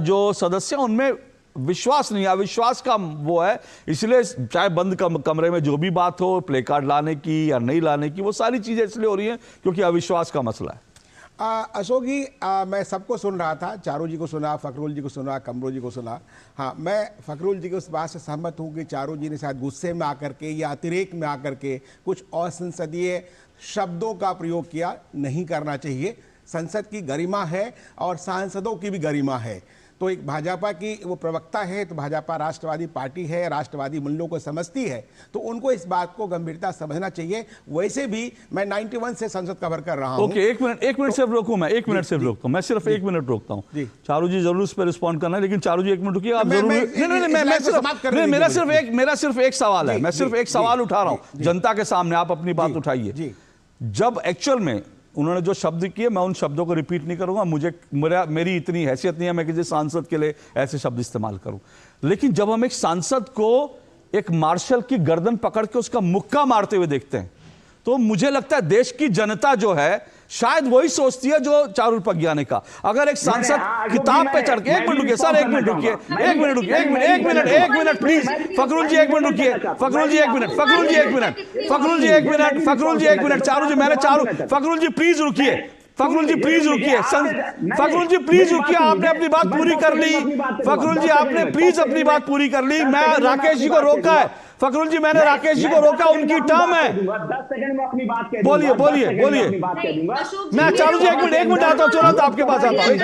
जो सदस्य उनमें विश्वास नहीं, अविश्वास का वो है, इसलिए चाहे बंद कमरे में जो भी बात हो, प्ले कार्ड लाने की या नहीं लाने की, वो सारी चीजें इसलिए हो रही हैं क्योंकि अविश्वास का मसला है। अशोक जी, मैं सबको सुन रहा था, चारू जी को सुना, फखरुल जी को सुना, कमरू जी को सुना। हाँ, मैं फखरुल जी की उस बात से सहमत हूँ कि चारू जी ने शायद गुस्से में आकर के या अतिरेक में आकर के कुछ असंसदीय शब्दों का प्रयोग किया। नहीं करना चाहिए। संसद की गरिमा है और सांसदों की भी गरिमा है। तो एक भाजपा की वो प्रवक्ता है, तो भाजपा राष्ट्रवादी पार्टी है, राष्ट्रवादी मूल्यों को समझती है, तो उनको इस बात को गंभीरता समझना चाहिए। वैसे भी मैं 91 से संसद कवर कर रहा हूं। ओके, एक मिनट सिर्फ रोकूं, मैं 1 मिनट सिर्फ रोकता हूं, मैं सिर्फ 1 मिनट रोकता हूं। चारू जी जरूर उस पर रिस्पॉन्ड करना है, लेकिन चारू जी 1 मिनट रुकिए, आप जरूर। मेरा सिर्फ एक सवाल है, मैं सिर्फ एक सवाल उठा रहा हूं जनता के सामने, आप अपनी बात उठाइए। जब एक्चुअल में उन्होंने जो शब्द किए, मैं उन शब्दों को रिपीट नहीं करूंगा, मेरी इतनी हैसियत नहीं है मैं किसी सांसद के लिए ऐसे शब्द इस्तेमाल करूं। लेकिन जब हम एक सांसद को एक मार्शल की गर्दन पकड़ के उसका मुक्का मारते हुए देखते हैं, तो मुझे लगता है देश की जनता जो है शायद वही सोचती है जो चारू प्रज्ञा ने कहा। अगर एक सांसद किताब पे चढ़ के, 1 मिनट रुकिए सर, 1 मिनट रुकिए, 1 मिनट रुकिए, 1 minute please, Fakhrul ji 1 minute रुकिए, Fakhrul ji 1 minute, Fakhrul ji 1 minute, Fakhrul ji 1 minute, Fakhrul ji 1 minute, Charu ji Fakhrul ji please रुकिए, फखरुल जी प्लीज रुकिए, फखरुल जी प्लीज रुकिए, आपने अपनी बात पूरी कर ली, फखरुल जी आपने प्लीज अपनी बात पूरी कर ली। मैं राकेश जी को रोका है, फखरुल जी मैंने राकेश जी को रोका, उनकी टर्म है। 10 सेकंड में अपनी बात कह बोलिए मैं चारू जी 1 मिनट आता हूँ, तुरंत आपके पास आता हूँ।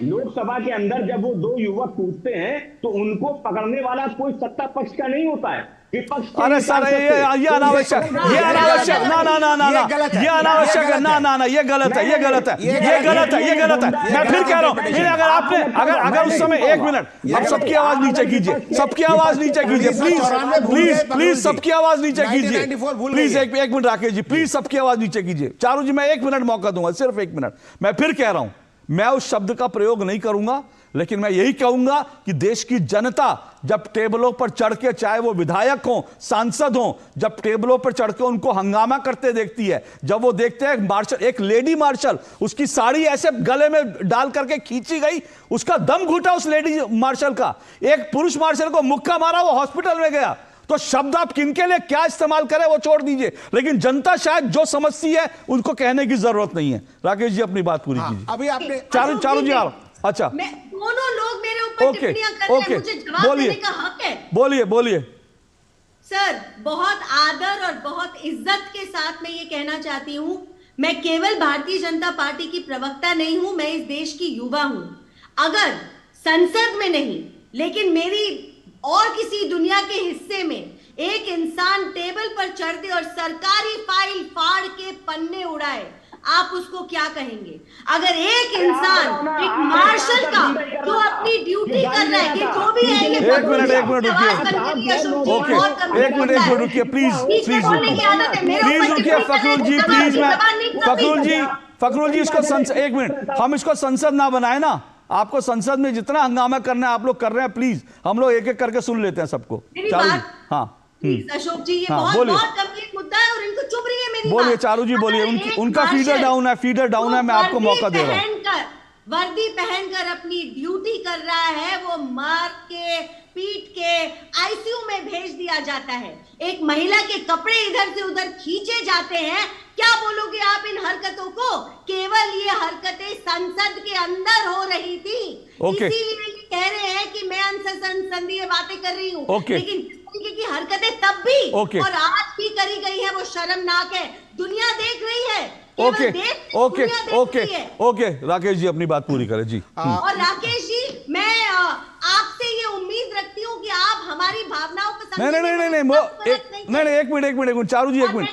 लोकसभा के अंदर जब वो 2 युवक कूदते हैं तो उनको पकड़ने वाला कोई सत्ता पक्ष का नहीं होता है, विपक्ष। अरे सर ये अनावश्यक, ये अनावश्यक, ना ये अनावश्यक है, ना ये गलत है, ये गलत है, ये गलत है, ये गलत है। मैं फिर कह रहा हूँ, अगर आपने अगर उस समय 1 मिनट, अब सबकी आवाज नीचे कीजिए, सबकी आवाज नीचे कीजिए प्लीज, सबकी आवाज नीचे कीजिए please. 1 minute Rakesh ji please, सबकी आवाज नीचे कीजिए। चारू जी मैं 1 मिनट मौका दूंगा, सिर्फ 1 मिनट। मैं फिर कह रहा हूं, मैं उस शब्द का प्रयोग नहीं करूंगा, लेकिन मैं यही कहूंगा कि देश की जनता जब टेबलों पर चढ़ के, चाहे वो विधायक हो, सांसद हो, जब टेबलों पर चढ़ के उनको हंगामा करते देखती है, जब वो देखते हैं मार्शल, एक लेडी मार्शल, उसकी साड़ी ऐसे गले में डाल करके खींची गई, उसका दम घुटा उस लेडी मार्शल का, एक पुरुष मार्शल को मुक्का मारा, वो हॉस्पिटल में गया। तो शब्द आप किनके लिए क्या इस्तेमाल करें वो छोड़ दीजिए, लेकिन जनता शायद जो समझती है उनको कहने की जरूरत नहीं है। राकेश जी अपनी बात पूरी कीजिए। अभी आपने चारू जी अच्छा, दोनों लोग मेरे ऊपर टिप्पणियां कर रहे हैं, मुझे जवाब देने का हक है। बोलिए सर, बहुत आदर और बहुत इज्जत के साथ मैं ये कहना चाहती हूं, मैं केवल भारतीय जनता पार्टी की प्रवक्ता नहीं हूं, मैं इस देश की युवा हूं। अगर संसद में नहीं, लेकिन मेरी और किसी दुनिया के हिस्से में एक इंसान टेबल पर चढ़ दे और सरकारी फाइल फाड़ के पन्ने उड़ाए, आप उसको क्या कहेंगे? अगर एक इंसान, एक मार्शल का जो अपनी ड्यूटी कर रहा है, कि जो भी है ये 1 मिनट रुकिए प्लीज रुकिए, फखरुल जी प्लीज, फखरुल जी इसको 1 मिनट, हम इसको संसद ना बनाए ना, आपको संसद में जितना हंगामा करना है आप लोग कर रहे हैं, प्लीज हम लोग एक एक करके सुन लेते हैं सबको। हाँ अशोक जी, ये बहुत गंभीर मुद्दा है और इनको चुभ रही है मेरी बोलिए चारू जी बोलिए, उनका फीडर डाउन है, मैं आपको मौका दे रहा हूँ। वर्दी पहनकर अपनी ड्यूटी कर रहा है, वो मार के पीट के आईसीयू में भेज दिया जाता है, एक महिला के कपड़े इधर से उधर खींचे जाते हैं। क्या बोलोगे आप इन हरकतों को? केवल ये हरकतें संसद के अंदर हो रही थी, इसीलिए कह रहे हैं कि मैं संसदीय बातें कर रही हूँ, लेकिन की हरकतें तब भी और आज भी करी गई है, वो शर्मनाक है, दुनिया देख रही है। ओके राकेश जी अपनी बात पूरी करें जी। और राकेश जी, मैं आपसे ये उम्मीद रखती हूँ कि आप हमारी भावनाओं को नहीं, 1 मिनट चारू जी 1 मिनट,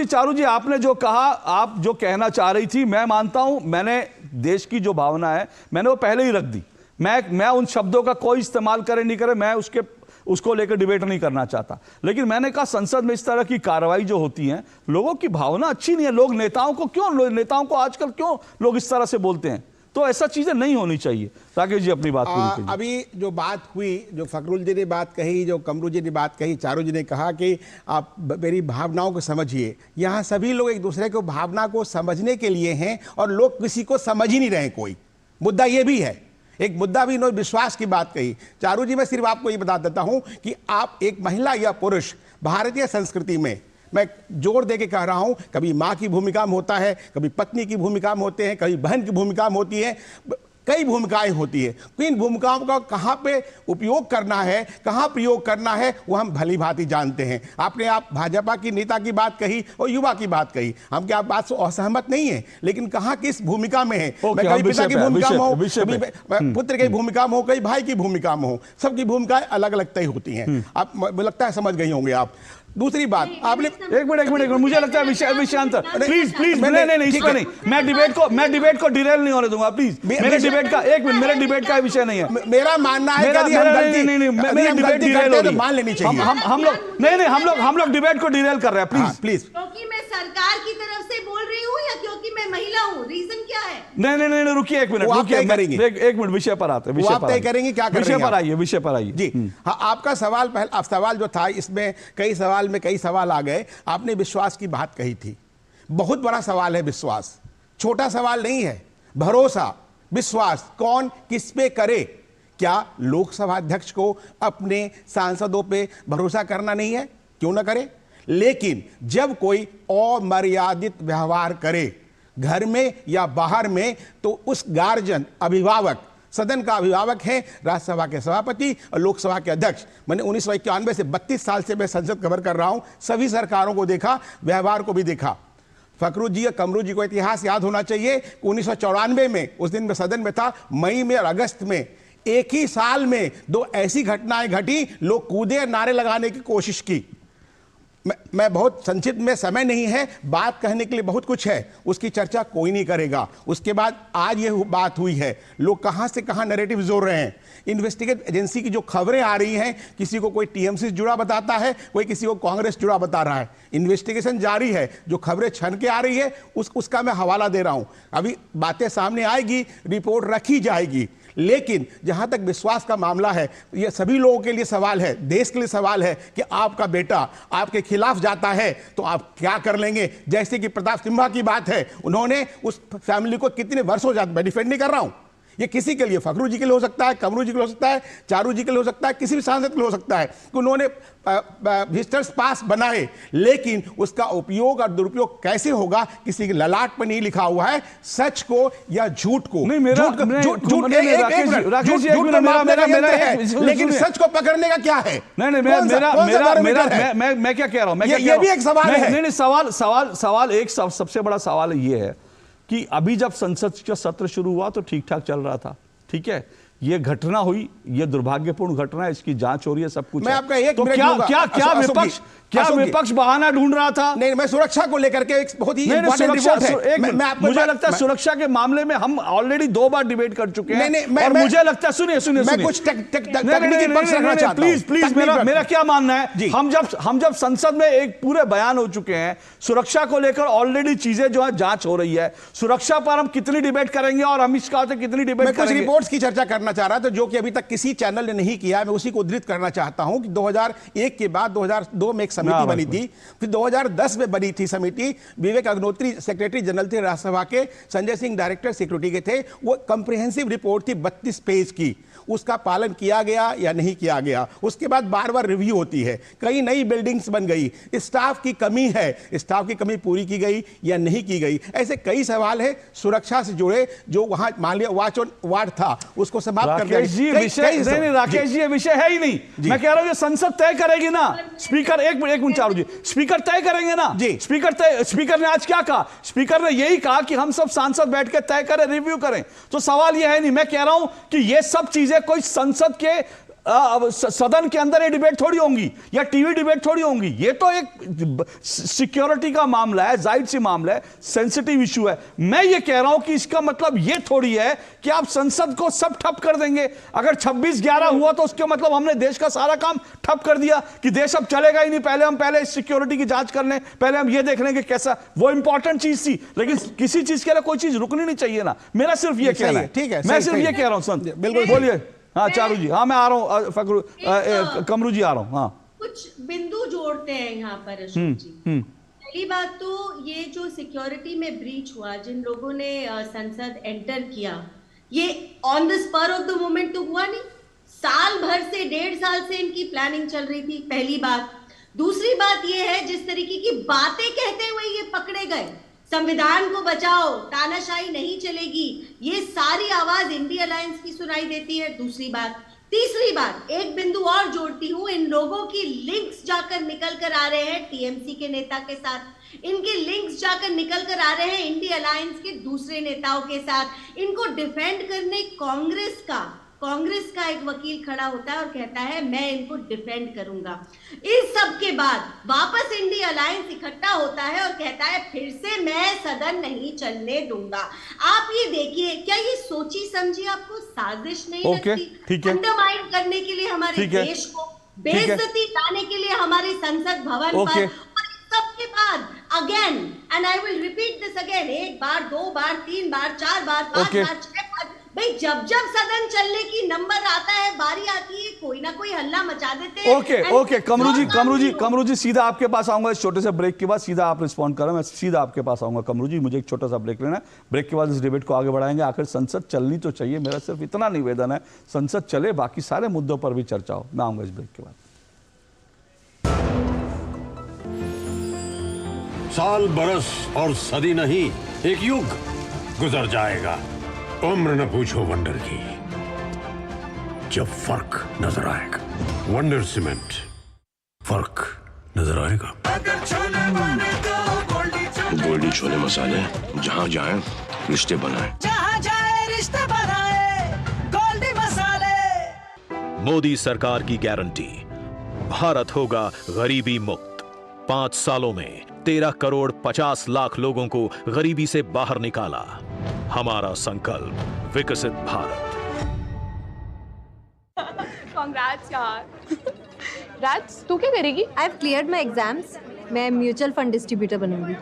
चारू जी आपने जो कहा, आप जो कहना चाह रही थी, मैं मानता हूं, मैंने देश की जो भावना है मैंने वो पहले ही रख दी। मैं उन शब्दों का कोई इस्तेमाल करे नहीं करे, मैं उसको लेकर डिबेट नहीं करना चाहता, लेकिन मैंने कहा संसद में इस तरह की कार्रवाई जो होती है, लोगों की भावना अच्छी नहीं है। लोग नेताओं को आजकल क्यों लोग इस तरह से बोलते हैं, तो ऐसा चीजें नहीं होनी चाहिए। राकेश जी अपनी बात पूरी कीजिए। अभी जो बात हुई, जो फखरुल जी ने बात कही, जो कमरू जी ने बात कही, चारू जी ने कहा कि आप मेरी भावनाओं को समझिए। यहाँ सभी लोग एक दूसरे को भावना को समझने के लिए हैं और लोग किसी को समझ ही नहीं रहे। कोई मुद्दा ये भी है, एक मुद्दा भी इन्होंने विश्वास की बात कही। चारू जी मैं सिर्फ आपको ये बता देता हूं कि आप एक महिला या पुरुष भारतीय संस्कृति में मैं जोर दे के कह रहा हूं, कभी माँ की भूमिका में होता है, कभी पत्नी की भूमिका में होते हैं, कभी बहन की भूमिका में होती है, कई भूमिकाएं होती है। तो इन भूमिकाओं का कहाँ पे उपयोग करना है, कहाँ प्रयोग करना है, वो हम भली भांति जानते हैं। आपने आप भाजपा की नेता की बात कही और युवा की बात कही, हम क्या बात से असहमत नहीं है, लेकिन कहाँ किस भूमिका में है। मैं कभी पिता की भूमिका में हूँ, कभी पुत्र की भूमिका में हूँ, कभी भाई की भूमिका में हूँ, सबकी भूमिकाएं अलग अलग तय होती हैं। आप मुझे लगता है समझ गई होंगे आप। दूसरी बात आपने एक मिनट मुझे लगता है विषयांतर प्लीज नहीं इसका नहीं, मैं डिबेट को डिरेल नहीं होने दूंगा प्लीज। मेरे डिबेट का एक मिनट, मेरे डिबेट का विषय नहीं है। मेरा मानना है कि मेरी डिबेट डिरेल हो रही है, मान लेनी चाहिए। हम लोग डिबेट को डिरेल कर रहे हैं प्लीज। क्योंकि मैं सरकार की तरफ से बोल रही हूँ या क्योंकि मैं महिला हूँ, रीजन क्या है? नहीं रुकिए एक मिनट, एक मिनट विषय पर आते हैं, विषय पर करेंगे क्या करेंगे, विषय पर आइए जी। हाँ, आपका सवाल पहला सवाल जो था, इसमें कई सवाल आ गए। आपने विश्वास की बात कही थी, बहुत बड़ा सवाल है विश्वास, छोटा सवाल नहीं है। भरोसा, विश्वास कौन किस पे करे? क्या लोकसभा अध्यक्ष को अपने सांसदों पे भरोसा करना नहीं है? क्यों ना करे, लेकिन जब कोई अमर्यादित व्यवहार करे घर में या बाहर में, तो उस गार्जियन, अभिभावक, सदन का अभिभावक है राज्यसभा के सभापति और लोकसभा के अध्यक्ष। मैंने 1991 से 32 साल से मैं संसद कवर कर रहा हूं, सभी सरकारों को देखा, व्यवहार को भी देखा। फकरू जी और कमरू जी को इतिहास याद होना चाहिए। 1994 में, उस दिन मैं सदन में था, मई में और अगस्त में एक ही साल में 2 ऐसी घटनाएं घटी, लोग कूदे, नारे लगाने की कोशिश की। मैं बहुत संक्षिप्त में, समय नहीं है, बात कहने के लिए बहुत कुछ है, उसकी चर्चा कोई नहीं करेगा। उसके बाद आज ये बात हुई है, लोग कहां से कहां नैरेटिव जोड़ रहे हैं। इन्वेस्टिगेटिव एजेंसी की जो खबरें आ रही हैं, किसी को कोई टीएमसी जुड़ा बताता है, कोई किसी को कांग्रेस जुड़ा बता रहा है। इन्वेस्टिगेशन जारी है, जो खबरें छन के आ रही है उसका मैं हवाला दे रहा हूं। अभी बातें सामने आएगी, रिपोर्ट रखी जाएगी। लेकिन जहां तक विश्वास का मामला है, यह सभी लोगों के लिए सवाल है, देश के लिए सवाल है कि आपका बेटा आपके खिलाफ जाता है तो आप क्या कर लेंगे। जैसे कि प्रताप सिम्हा की बात है, उन्होंने उस फैमिली को कितने वर्षों, मैं डिफेंड नहीं कर रहा हूं, ये किसी के लिए, फखरू जी के लिए हो सकता है, कमरू जी के लिए हो सकता है, चारू जी के लिए हो सकता है, किसी भी सांसद के लिए हो सकता है कि उन्होंने विजिटर्स पास बनाए, लेकिन उसका उपयोग और दुरुपयोग कैसे होगा किसी के ललाट पर नहीं लिखा हुआ है। सच को या झूठ को, लेकिन सच को पकड़ने का क्या है? मैं क्या कह रहा हूं, ये भी एक सवाल है। नहीं, सवाल एक सबसे बड़ा सवाल ये है कि अभी जब संसद का सत्र शुरू हुआ तो ठीक ठाक चल रहा था, ठीक है, ये घटना हुई, ये दुर्भाग्यपूर्ण घटना है, इसकी जांच हो रही है, सब कुछ मैं है। आपका एक तो क्या विपक्ष बहाना ढूंढ रहा था? नहीं, मैं सुरक्षा को लेकर के एक बहुत ही इंपॉर्टेंट रिपोर्ट है। मुझे लगता है सुरक्षा के मामले में हम ऑलरेडी 2 बार डिबेट कर चुके हैं और मुझे लगता है, सुनिए मैं कुछ तकनीकी पक्ष रखना चाहता हूं। प्लीज मेरा क्या मानना है, हम जब संसद में एक पूरे बयान हो चुके हैं, सुरक्षा को लेकर ऑलरेडी चीजें जो है जांच हो रही है, सुरक्षा पर हम कितनी डिबेट करेंगे और हम इसका कितनी डिबेट करेंगे। कुछ रिपोर्ट्स की चर्चा करना चाह रहा था जो कि अभी तक किसी चैनल ने नहीं किया, मैं उसी को उद्धृत करना चाहता हूं कि 2001 के बाद 2002 में एक समिति बनी थी, फिर 2010 में बनी थी समिति, विवेक अग्निहोत्री सेक्रेटरी जनरल थे राज्यसभा के, संजय सिंह डायरेक्टर सिक्योरिटी के थे। वो कंप्रिहेंसिव रिपोर्ट थी 32 पेज की, उसका पालन किया गया या नहीं किया गया, उसके बाद बार बार रिव्यू होती है। कई नई बिल्डिंग्स बन गई, स्टाफ की कमी है, स्टाफ की कमी पूरी की गई या नहीं की गई, ऐसे कई सवाल है सुरक्षा से जुड़े जो वहां मान लिया वॉच ऑन वार्ड था उसको समाप्त कर दिया। राकेश जी, ये विषय है ही नहीं। मैं कह रहा हूं संसद तय करेगी ना, स्पीकर एक मिनट चारू जी, स्पीकर तय करेंगे ना जी। स्पीकर ने आज क्या कहा? स्पीकर ने यही कहा कि हम सब सांसद बैठ के तय करें, रिव्यू करें। तो सवाल यह है नहीं, मैं कह रहा हूं कि ये सब चीजें कोई संसद के सदन के अंदर ये डिबेट थोड़ी होंगी या टीवी डिबेट थोड़ी होंगी। ये तो एक सिक्योरिटी का मामला है, जाहिर सी मामला है, सेंसिटिव इशू है। मैं ये कह रहा हूं कि इसका मतलब ये थोड़ी है कि आप संसद को सब ठप कर देंगे। अगर 26/11 हुआ तो उसके मतलब हमने देश का सारा काम ठप कर दिया कि देश अब चलेगा ही नहीं, पहले सिक्योरिटी की जांच कर लें, पहले हम ये देख लेंगे कैसा। वो इंपॉर्टेंट चीज थी, लेकिन किसी चीज के लिए कोई चीज रुकनी नहीं चाहिए ना। मेरा सिर्फ ये कहना है, ठीक है, मैं सिर्फ ये कह रहा हूं। संत बिल्कुल बोलिए। हाँ चारू जी, हाँ मैं आ रहा हूँ, कमरू जी आ रहा हूँ। हाँ कुछ बिंदु जोड़ते हैं यहाँ पर अशोक जी। पहली बात तो ये जो सिक्योरिटी में ब्रीच हुआ, जिन लोगों ने संसद एंटर किया, ये on the spur of the moment तो हुआ नहीं, साल भर से 1.5 साल से इनकी प्लानिंग चल रही थी। पहली बात। दूसरी बात यह है, जिस तरीके की बातें कहते हुए ये पकड़े गए, संविधान को बचाओ, तानाशाही नहीं चलेगी, ये सारी आवाज इंडिया अलायंस की सुनाई देती है। दूसरी बात, तीसरी बात, एक बिंदु और जोड़ती हूं, इन लोगों की लिंक्स जाकर निकल कर आ रहे हैं टीएमसी के नेता के साथ, इनके लिंक्स जाकर निकल कर आ रहे हैं इंडिया अलायंस के दूसरे नेताओं के साथ। इनको डिफेंड करने कांग्रेस का एक वकील खड़ा होता है और कहता है मैं इनको डिफेंड करूंगा। इस सब के बाद वापस इंडिया अलायंस इकट्ठा होता है और कहता है फिर से मैं सदन नहीं चलने दूंगा। आप ये देखिए, क्या ये सोची समझी आपको साजिश नहीं लगती? अंडरमाइन करने के लिए हमारे देश को, बेइज्जती लाने के लिए हमारे संसद भवन पर, और सबके बाद again, and I will repeat this again, 1 बार 2 बार 3 बार 4 बार 5 बार 6 बार, भाई जब सदन चलने की नंबर आता है, बारी आती है, कोई ना कोई हल्ला मचा देते हैं। ओके कमरू जी सीधा आपके पास आऊंगा इस छोटे से ब्रेक के बाद, सीधा आप रिस्पॉन्ड करें, मैं सीधा आपके पास आऊंगा। कमरू जी, मुझे एक छोटा सा ब्रेक लेना है, ब्रेक के बाद इस डिबेट को आगे बढ़ाएंगे। आखिर संसद चलनी तो चाहिए, मेरा सिर्फ इतना निवेदन है, संसद चले, बाकी सारे मुद्दों पर भी चर्चा हो। मैं आऊंगा इस ब्रेक के बाद। साल बरस और सदी नहीं, एक युग गुजर जाएगा, उम्र न पूछो वंडर की, जब फर्क नजर आएगा। वंडर सीमेंट, फर्क नजर आएगा। गोल्डी छोले मसाले, जहाँ जाए रिश्ते बनाए, जहाँ जाए रिश्ते बनाए, गोल्डी मसाले। मोदी सरकार की गारंटी, भारत होगा गरीबी मुक्त। 5 सालों में 13 करोड़ 50 लाख लोगों को गरीबी से बाहर निकाला। हमारा संकल्प, विकसित भारत। Congrats यार। राज, तू क्या करेगी? I have cleared my exams. मैं म्यूचुअल फंड डिस्ट्रीब्यूटर बनूंगी।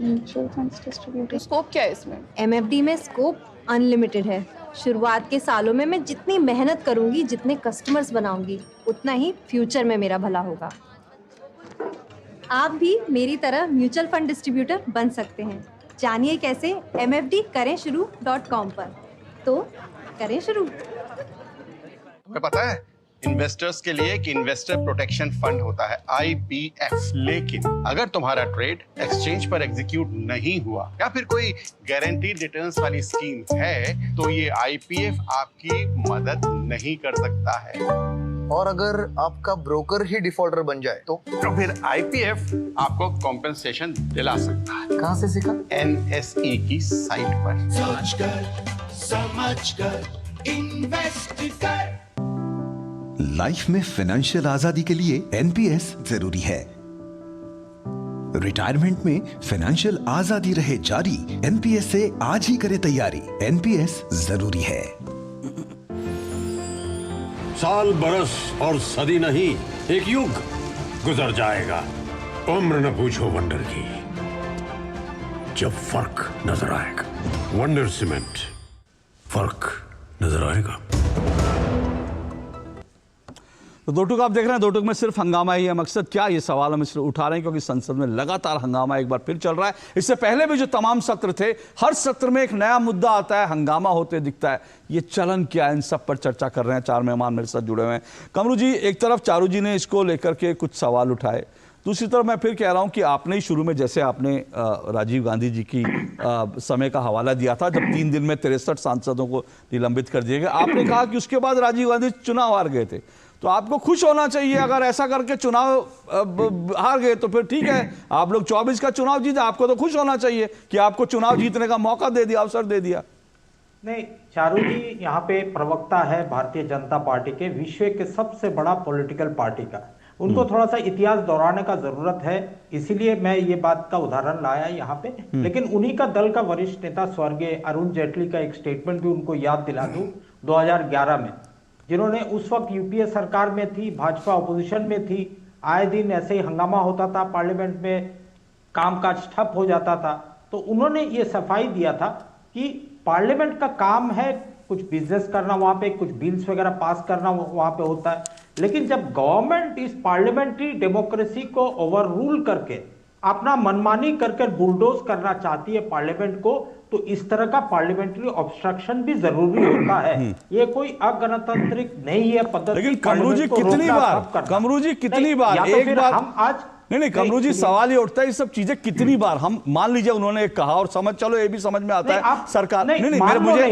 म्यूचुअल फंड डिस्ट्रीब्यूटर, स्कोप क्या है इसमें? MFD में स्कोप अनलिमिटेड है। शुरुआत के सालों में मैं जितनी मेहनत करूंगी, जितने कस्टमर्स बनाऊंगी, उतना ही फ्यूचर में मेरा भला होगा। आप भी मेरी तरह म्यूचुअल फंड डिस्ट्रीब्यूटर बन सकते हैं। जानिए कैसे, mfdkarenshuru.com पर। तो करें शुरू। तुम्हें पता है इन्वेस्टर्स के लिए एक इन्वेस्टर प्रोटेक्शन फंड होता है, IPF। लेकिन अगर तुम्हारा ट्रेड एक्सचेंज पर एग्जीक्यूट नहीं हुआ या फिर कोई गारंटीड रिटर्न्स वाली स्कीम है, तो ये IPF आपकी मदद नहीं कर सकता है। और अगर आपका ब्रोकर ही डिफॉल्टर बन जाए तो फिर IPF आपको कॉम्पेंसेशन दिला सकता है। कहाँ से सीखा? NSE की साइट पर। सोचकर समझकर इन्वेस्ट कर। लाइफ में फाइनेंशियल आजादी के लिए NPS जरूरी है। रिटायरमेंट में फाइनेंशियल आजादी रहे जारी, NPS से आज ही करें तैयारी। NPS जरूरी है। साल बरस और सदी नहीं, एक युग गुजर जाएगा, उम्र न पूछो वंडर की, जब फर्क नजर आएगा। वंडर सीमेंट, फर्क नजर आएगा। तो दो टूक आप देख रहे हैं, दो टूक में सिर्फ हंगामा ही है। मकसद क्या, ये सवाल हम इसलिए उठा रहे हैं क्योंकि संसद में लगातार हंगामा एक बार फिर चल रहा है। इससे पहले भी जो तमाम सत्र थे, हर सत्र में एक नया मुद्दा आता है, हंगामा होते दिखता है। ये चलन क्या है, इन सब पर चर्चा कर रहे हैं। 4 मेहमान मेरे साथ जुड़े हुए हैं। कमरू जी, एक तरफ चारू जी ने इसको लेकर के कुछ सवाल उठाए, दूसरी तरफ मैं फिर कह रहा हूं कि आपने ही शुरू में, जैसे आपने राजीव गांधी जी की समय का हवाला दिया था, जब 3 दिन में 63 सांसदों को निलंबित कर दिया गया, आपने कहा कि उसके बाद राजीव गांधी चुनाव हार गए थे, तो आपको खुश होना चाहिए। अगर ऐसा करके चुनाव हार गए तो फिर ठीक है, आप लोग 24 का चुनाव जीते, आपको तो खुश होना चाहिए कि आपको चुनाव जीतने का मौका दे दिया, अवसर दे दिया। नहीं, चारू जी यहाँ पे प्रवक्ता है भारतीय जनता पार्टी के, विश्व के सबसे बड़ा पॉलिटिकल पार्टी का, उनको थोड़ा सा इतिहास दोहराने का जरूरत है, इसीलिए मैं ये बात का उदाहरण लाया यहाँ पे। लेकिन उन्हीं का दल का वरिष्ठ नेता स्वर्गीय अरुण जेटली का एक स्टेटमेंट भी उनको याद दिला दूं, 2011 में, जिन्होंने उस वक्त यूपीए सरकार में थी, भाजपा अपोजिशन में थी, आए दिन ऐसे ही हंगामा होता था, पार्लियामेंट में कामकाज ठप हो जाता था, तो उन्होंने ये सफाई दिया था कि पार्लियामेंट का काम है कुछ बिजनेस करना, वहां पे कुछ बिल्स वगैरह पास करना वहां पे होता है, लेकिन जब गवर्नमेंट इस पार्लियामेंट्री डेमोक्रेसी को ओवररूल करके अपना मनमानी करके बुलडोज करना चाहती है पार्लियामेंट को, तो इस तरह का पार्लियामेंट्री ऑब्स्ट्रक्शन भी जरूरी होता है। ये कोई अगणतांत्रिक नहीं है पद्धति। लेकिन कमरू जी कितनी बार, कमरू जी कितनी बार, एक बार हम आज नहीं कमरू जी सवाल ये उठता है, ये सब चीजें कितनी बार हम मान लीजिए उन्होंने एक कहा और समझ, चलो ये भी समझ में आता है सरकार नहीं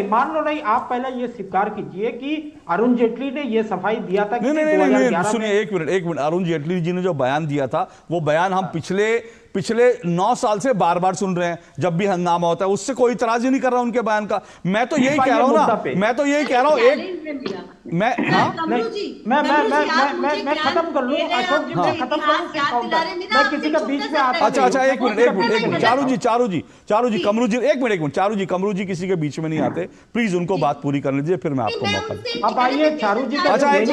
मान लो नहीं, आप पहले ये स्वीकार कीजिए कि अरुण जेटली ने ये सफाई दिया था। नहीं, सुनिए एक मिनट, अरुण जेटली जी ने जो बयान दिया था वो बयान हम पिछले 9 साल से बार बार सुन रहे हैं, जब भी हंगामा होता है, उससे कोई इतराज ही नहीं कर रहा उनके बयान का। मैं तो यही कह रहा हूं ना, मैं तो यही कह रहा हूं, मैं खत्म कर लूं अशोक जी, मैं खत्म करूं, मैं किसी का बीच में आता। अच्छा एक मिनट चारू जी कमरू जी एक मिनट चारू जी, कमरू जी किसी के बीच में नहीं आते, प्लीज उनको बात पूरी करने दीजिए, फिर मैं आपको मौका दूं। अब आइए चारू जी। अच्छा एक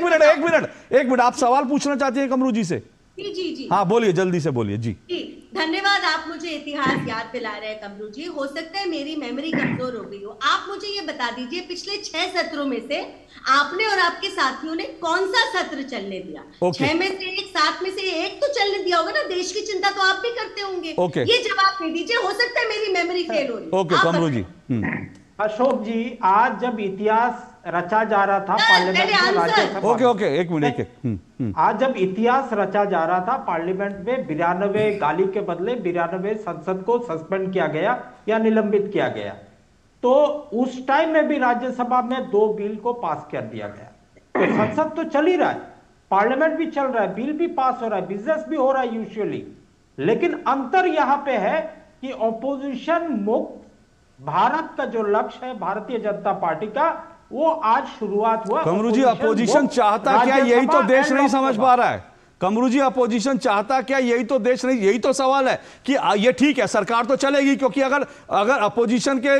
मिनट, आप सवाल पूछना चाहती हैं कमरू जी से? जी हाँ बोलिए, जल्दी से बोलिए जी। धन्यवाद, आप मुझे इतिहास याद दिला रहे हैं कमरू जी। हो सकता है मेरी मेमोरी कमजोर हो गई हो। आप मुझे ये बता दीजिए, पिछले 6 सत्रों में से आपने और आपके साथियों ने कौन सा सत्र चलने दिया? 6 में से 1, 7 में से 1 तो चलने दिया होगा ना। देश की चिंता तो आप भी करते होंगे। ये जवाब दे दीजिए, हो सकता है मेरी मेमोरी फेल हो रही है। ओके कमरू जी। अशोक जी, आज जब इतिहास रचा जा रहा था पार्लियामेंट में, राज्यसभा ओके एक मिनट आज जब इतिहास रचा जा रहा था पार्लियामेंट में, 92 गाली के बदले 92 संसद को सस्पेंड किया गया या निलंबित किया गया। तो उस टाइम में भी राज्यसभा में 2 बिल को पास कर दिया गया। तो संसद तो चल ही रहा है, पार्लियामेंट भी चल रहा है, बिल भी पास हो रहा है, बिजनेस भी हो रहा है यूजुअली। लेकिन अंतर यहां पे है कि ऑपोजिशन मुक्त भारत का जो लक्ष्य है भारतीय जनता पार्टी का, वो आज शुरुआत हुआ। कमरू जी, अपोजिशन चाहता क्या, यही तो देश नहीं समझ पा रहा है। कमरू जी, अपोजिशन चाहता क्या, यही तो देश नहीं, यही तो सवाल है कि ये ठीक है सरकार तो चलेगी, क्योंकि अगर अपोजिशन के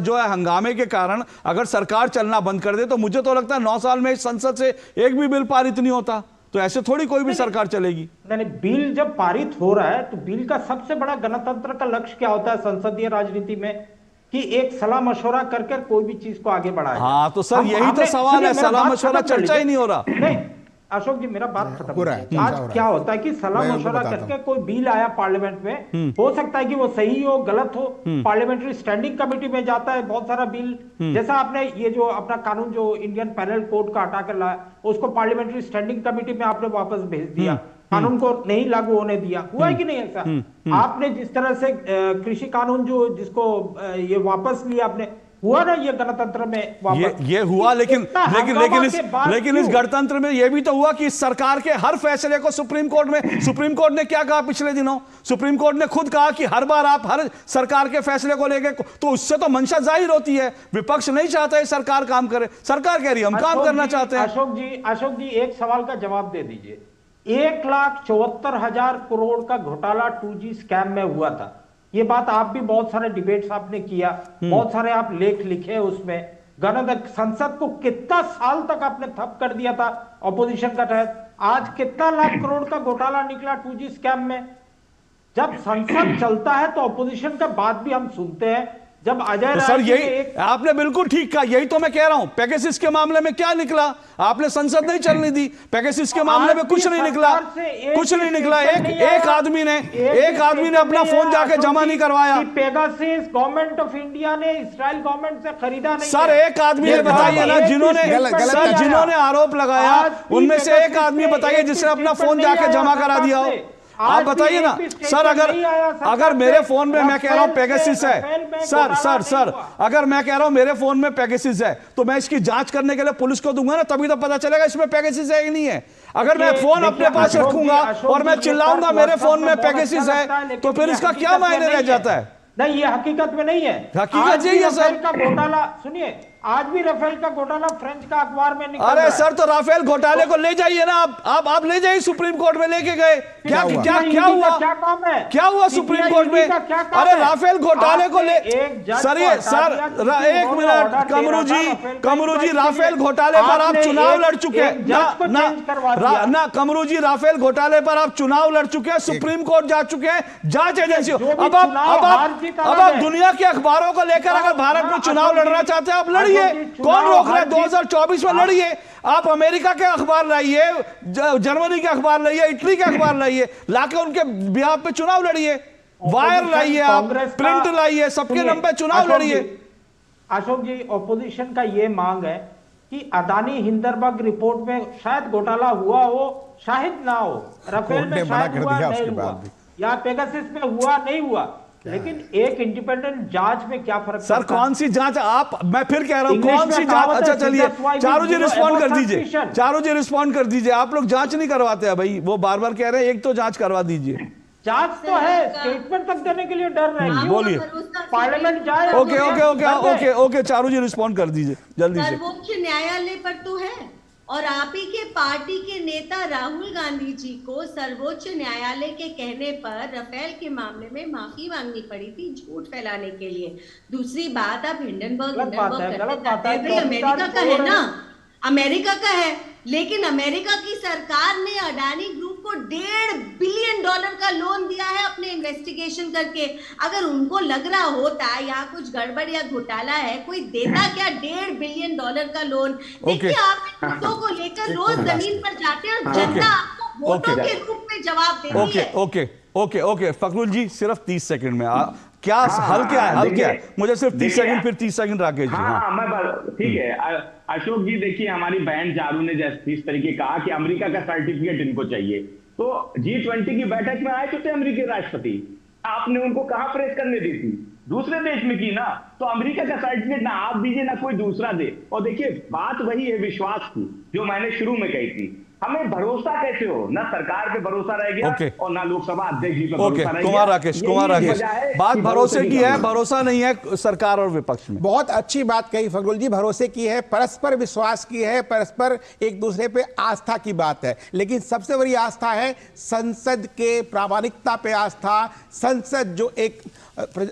जो है हंगामे के कारण अगर सरकार चलना बंद कर दे तो मुझे तो लगता है 9 साल में इस संसद से एक भी बिल पारित नहीं होता। तो ऐसे थोड़ी कोई भी सरकार चलेगी। नहीं, बिल जब पारित हो रहा है तो बिल का सबसे बड़ा गणतंत्र का लक्ष्य क्या होता है संसदीय राजनीति में, कि एक सलाह मशवरा करके कोई भी चीज को आगे बढ़ाया। हाँ तो सर यही तो सवाल है, सलाह मशवरा चर्चा ही नहीं हो रहा। नहीं अशोक जी, मेरा बात खत्म हो रहा है। आज क्या होता है कि सलाह मशवरा करके कोई बिल आया पार्लियामेंट में, हो सकता है कि वो सही हो गलत हो, पार्लियामेंट्री स्टैंडिंग कमेटी में जाता है बहुत सारा बिल। जैसा आपने ये जो अपना कानून जो इंडियन पैनल कोड का हटा कर लाया, उसको पार्लियामेंट्री स्टैंडिंग कमेटी में आपने वापस भेज दिया, कानून को नहीं लागू होने दिया। हुआ है कि नहीं ऐसा? आपने जिस तरह से कृषि कानून जो जिसको ये वापस लिया आपने, हुआ ना ये गणतंत्र में वापस? ये हुआ, लेकिन इस गणतंत्र में ये भी तो हुआ कि इस सरकार के हर फैसले को सुप्रीम कोर्ट ने क्या कहा पिछले दिनों? सुप्रीम कोर्ट ने खुद कहा कि हर बार आप हर सरकार के फैसले को लेके, तो उससे तो मंशा जाहिर होती है, विपक्ष नहीं चाहता है सरकार काम करे, सरकार कह रही है हम काम करना चाहते हैं। अशोक जी एक सवाल का जवाब दे दीजिए। 1,74,000 करोड़ का घोटाला 2G स्कैम में हुआ था। ये बात आप भी बहुत सारे डिबेट्स आपने किया, बहुत सारे आप लेख लिखे उसमें। संसद को कितना साल तक आपने ठप कर दिया था ऑपोजिशन का तहत। आज कितना लाख करोड़ का घोटाला निकला 2G स्कैम में। जब संसद चलता है तो ऑपोजिशन का बात भी हम सुनते हैं। जब अजय तो सर यही आपने बिल्कुल ठीक कहा, यही तो मैं कह रहा हूं। पेगासस के मामले में क्या निकला? आपने संसद नहीं चलने दी, पेगासस के मामले में कुछ नहीं निकला, कुछ नहीं निकला। एक आदमी ने अपना फोन जाके जमा नहीं करवाया। पेगासस गवर्नमेंट ऑफ इंडिया ने इजराइल गवर्नमेंट से खरीदा नहीं। सर एक आदमी ने बताइए ना, जिन्होंने आरोप लगाया उनमें से एक आदमी बताइए जिसने अपना फोन जाके जमा करा दिया हो। आप बताइए ना सर, अगर मेरे फोन में मैं कह रहा हूं पेगासस है, सर अगर मैं कह रहा हूं मेरे फोन में पेगासस है तो मैं इसकी जांच करने के लिए पुलिस को दूंगा ना, तभी तो पता चलेगा इसमें पेगासस है कि नहीं है। अगर मैं फोन अपने पास रखूंगा और मैं चिल्लाऊंगा मेरे फोन में पेगासस है, तो फिर इसका क्या मायने रह जाता है? नहीं, ये हकीकत में नहीं है। हकीकत यही है सर। का घोटाला सुनिए, आज भी राफेल का घोटाला फ्रेंच का अखबार में निकल अरे सर, तो राफेल घोटाले को ले जाइए ना आप ले जाइए सुप्रीम कोर्ट में, लेके गए। क्या हुआ? क्या काम है? क्या हुआ सुप्रीम कोर्ट में? अरे राफेल घोटाले को ले सर एक मिनट कमरू जी राफेल घोटाले पर आप चुनाव लड़ चुके हैं ना कमरू जी, राफेल घोटाले पर आप चुनाव लड़ चुके हैं, सुप्रीम कोर्ट जा चुके हैं, जांच एजेंसी। अब आप दुनिया के अखबारों को लेकर अगर भारत में चुनाव लड़ना चाहते हैं आप लड़िए। लड़िए, कौन रोक रहा है? हर चीज- 2024 में लड़िए। आप अमेरिका के अखबार लाइए, जर्मनी के अखबार लाइए, इटली के अखबार लाइए, लाके उनके बिहार पे चुनाव लड़िए, वायर लाइए, आप प्रिंट लाइए, सबके नाम पे चुनाव लड़िए। अशोक जी, ऑपोजिशन का ये मांग है कि अदानी हिंडनबर्ग रिपोर्ट में शायद घोटाला हुआ हो, शायद ना हो, राफेल में शायद हुआ नहीं हुआ, या पेगासस में हुआ नहीं हुआ, लेकिन एक इंडिपेंडेंट जांच में क्या फर्क सर? कौन सी जांच? आप, मैं फिर कह रहा हूं, कौन सी जांच? अच्छा चलिए, चारू जी रिस्पॉन्ड कर दीजिए, चारू जी रिस्पॉन्ड कर दीजिए। आप लोग जांच नहीं करवाते हैं भाई, वो बार बार कह रहे हैं एक तो जांच करवा दीजिए। जांच तो है, स्टेटमेंट तक देने के लिए डर रहे हैं। बोलिए। पार्लियामेंट जाए। Okay okay okay okay okay, Charu ji respond कर दीजिए जल्दी से। सर्वोच्च न्यायालय पर तो है, और आप ही के पार्टी के नेता राहुल गांधी जी को सर्वोच्च न्यायालय के कहने पर राफेल के मामले में माफी मांगनी पड़ी थी झूठ फैलाने के लिए। दूसरी बात, आप हिंडनबर्ग अमेरिका का है ना, अमेरिका का है, लेकिन अमेरिका की सरकार ने अडानी ग्रुप को $1.5 बिलियन का लोन दिया है अपने इन्वेस्टिगेशन करके। अगर उनको लग रहा होता यहाँ कुछ गड़बड़ या घोटाला है, कोई देता क्या $1.5 बिलियन का लोन? देखिए, आप मुद्दों को लेकर रोज जमीन पर जाते हैं और जनता आपको वोटों के रूप में जवाब देती है। ओके ओके ओके, फखरुल जी सिर्फ 30 सेकंड में क्या हल क्या है? हल क्या है? मुझे सिर्फ 30 सेकंड, फिर 30 सेकंड राकेश जी। हाँ, मैं ठीक है। अशोक जी, देखिए, हमारी बहन चारू ने जिस तरीके कहा कि अमेरिका का सर्टिफिकेट इनको चाहिए, तो G20 की बैठक में आए तो थे अमेरिकी राष्ट्रपति, आपने उनको कहां प्रेस करने दी थी? दूसरे देश में की ना। तो अमेरिका का सर्टिफिकेट ना आप दीजिए ना कोई दूसरा दे। और देखिए, बात वही है विश्वास की, जो मैंने शुरू में कही थी। हमें भरोसा कैसे हो? ना सरकार पे भरोसा रह गया और ना लोकसभा अध्यक्ष जी पे भरोसा रह गया। कुमार राकेश, बात भरोसे की है, भरोसा नहीं है सरकार और विपक्ष में। बहुत अच्छी बात कही फखरुल जी, भरोसे की है, परस्पर विश्वास की है, परस्पर एक दूसरे पे आस्था की बात है। लेकिन सबसे बड़ी आस्था है संसद के प्रामाणिकता पे आस्था। संसद जो एक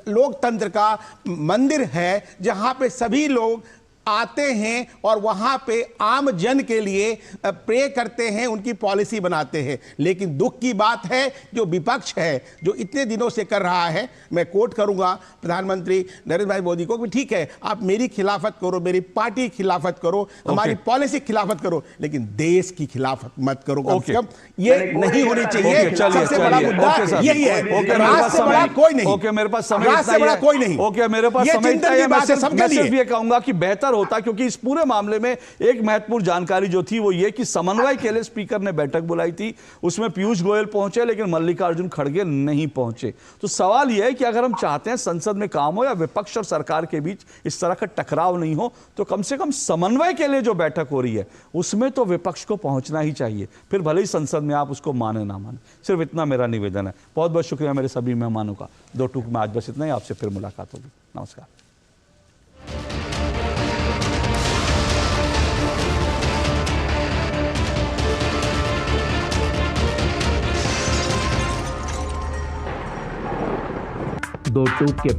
लोकतंत्र का मंदिर है, जहां पे सभी लोग आते हैं और वहां पे आम जन के लिए प्रे करते हैं, उनकी पॉलिसी बनाते हैं। लेकिन दुख की बात है जो विपक्ष है, जो इतने दिनों से कर रहा है, मैं कोट करूंगा प्रधानमंत्री नरेंद्र भाई मोदी को कि ठीक है, आप मेरी खिलाफत करो, मेरी पार्टी की खिलाफत करो, हमारी पॉलिसी की खिलाफत करो, लेकिन देश की खिलाफत मत करो। कम से कम ये नहीं होनी चाहिए। सबसे बड़ा मुद्दा यही है। राज से बड़ा कोई नहीं। ओके, मेरे पास समय राज से बड़ा कोई नहीं। ओके, मेरे पास समय इतना है। मैं सिर्फ ये कहूंगा कि बेहतर होता, क्योंकि इस पूरे मामले में एक महत्वपूर्ण जानकारी जो थी वो ये कि समन्वय के लिए स्पीकर ने बैठक बुलाई थी, उसमें पीयूष गोयल पहुंचे लेकिन मल्लिकार्जुन खड़गे नहीं पहुंचे। तो सवाल यह है कि अगर हम चाहते हैं संसद में काम हो या विपक्ष और सरकार के बीच इस तरह का टकराव नहीं हो, तो कम से कम समन्वय के लिए जो बैठक हो रही है उसमें तो विपक्ष को पहुंचना ही चाहिए, फिर भले ही संसद में आप उसको माने ना माने। सिर्फ इतना मेरा निवेदन है। बहुत बहुत शुक्रिया मेरे सभी मेहमानों का। दो टूक में आज बस इतना ही, आपसे फिर मुलाकात होगी। नमस्कार। दो टूक के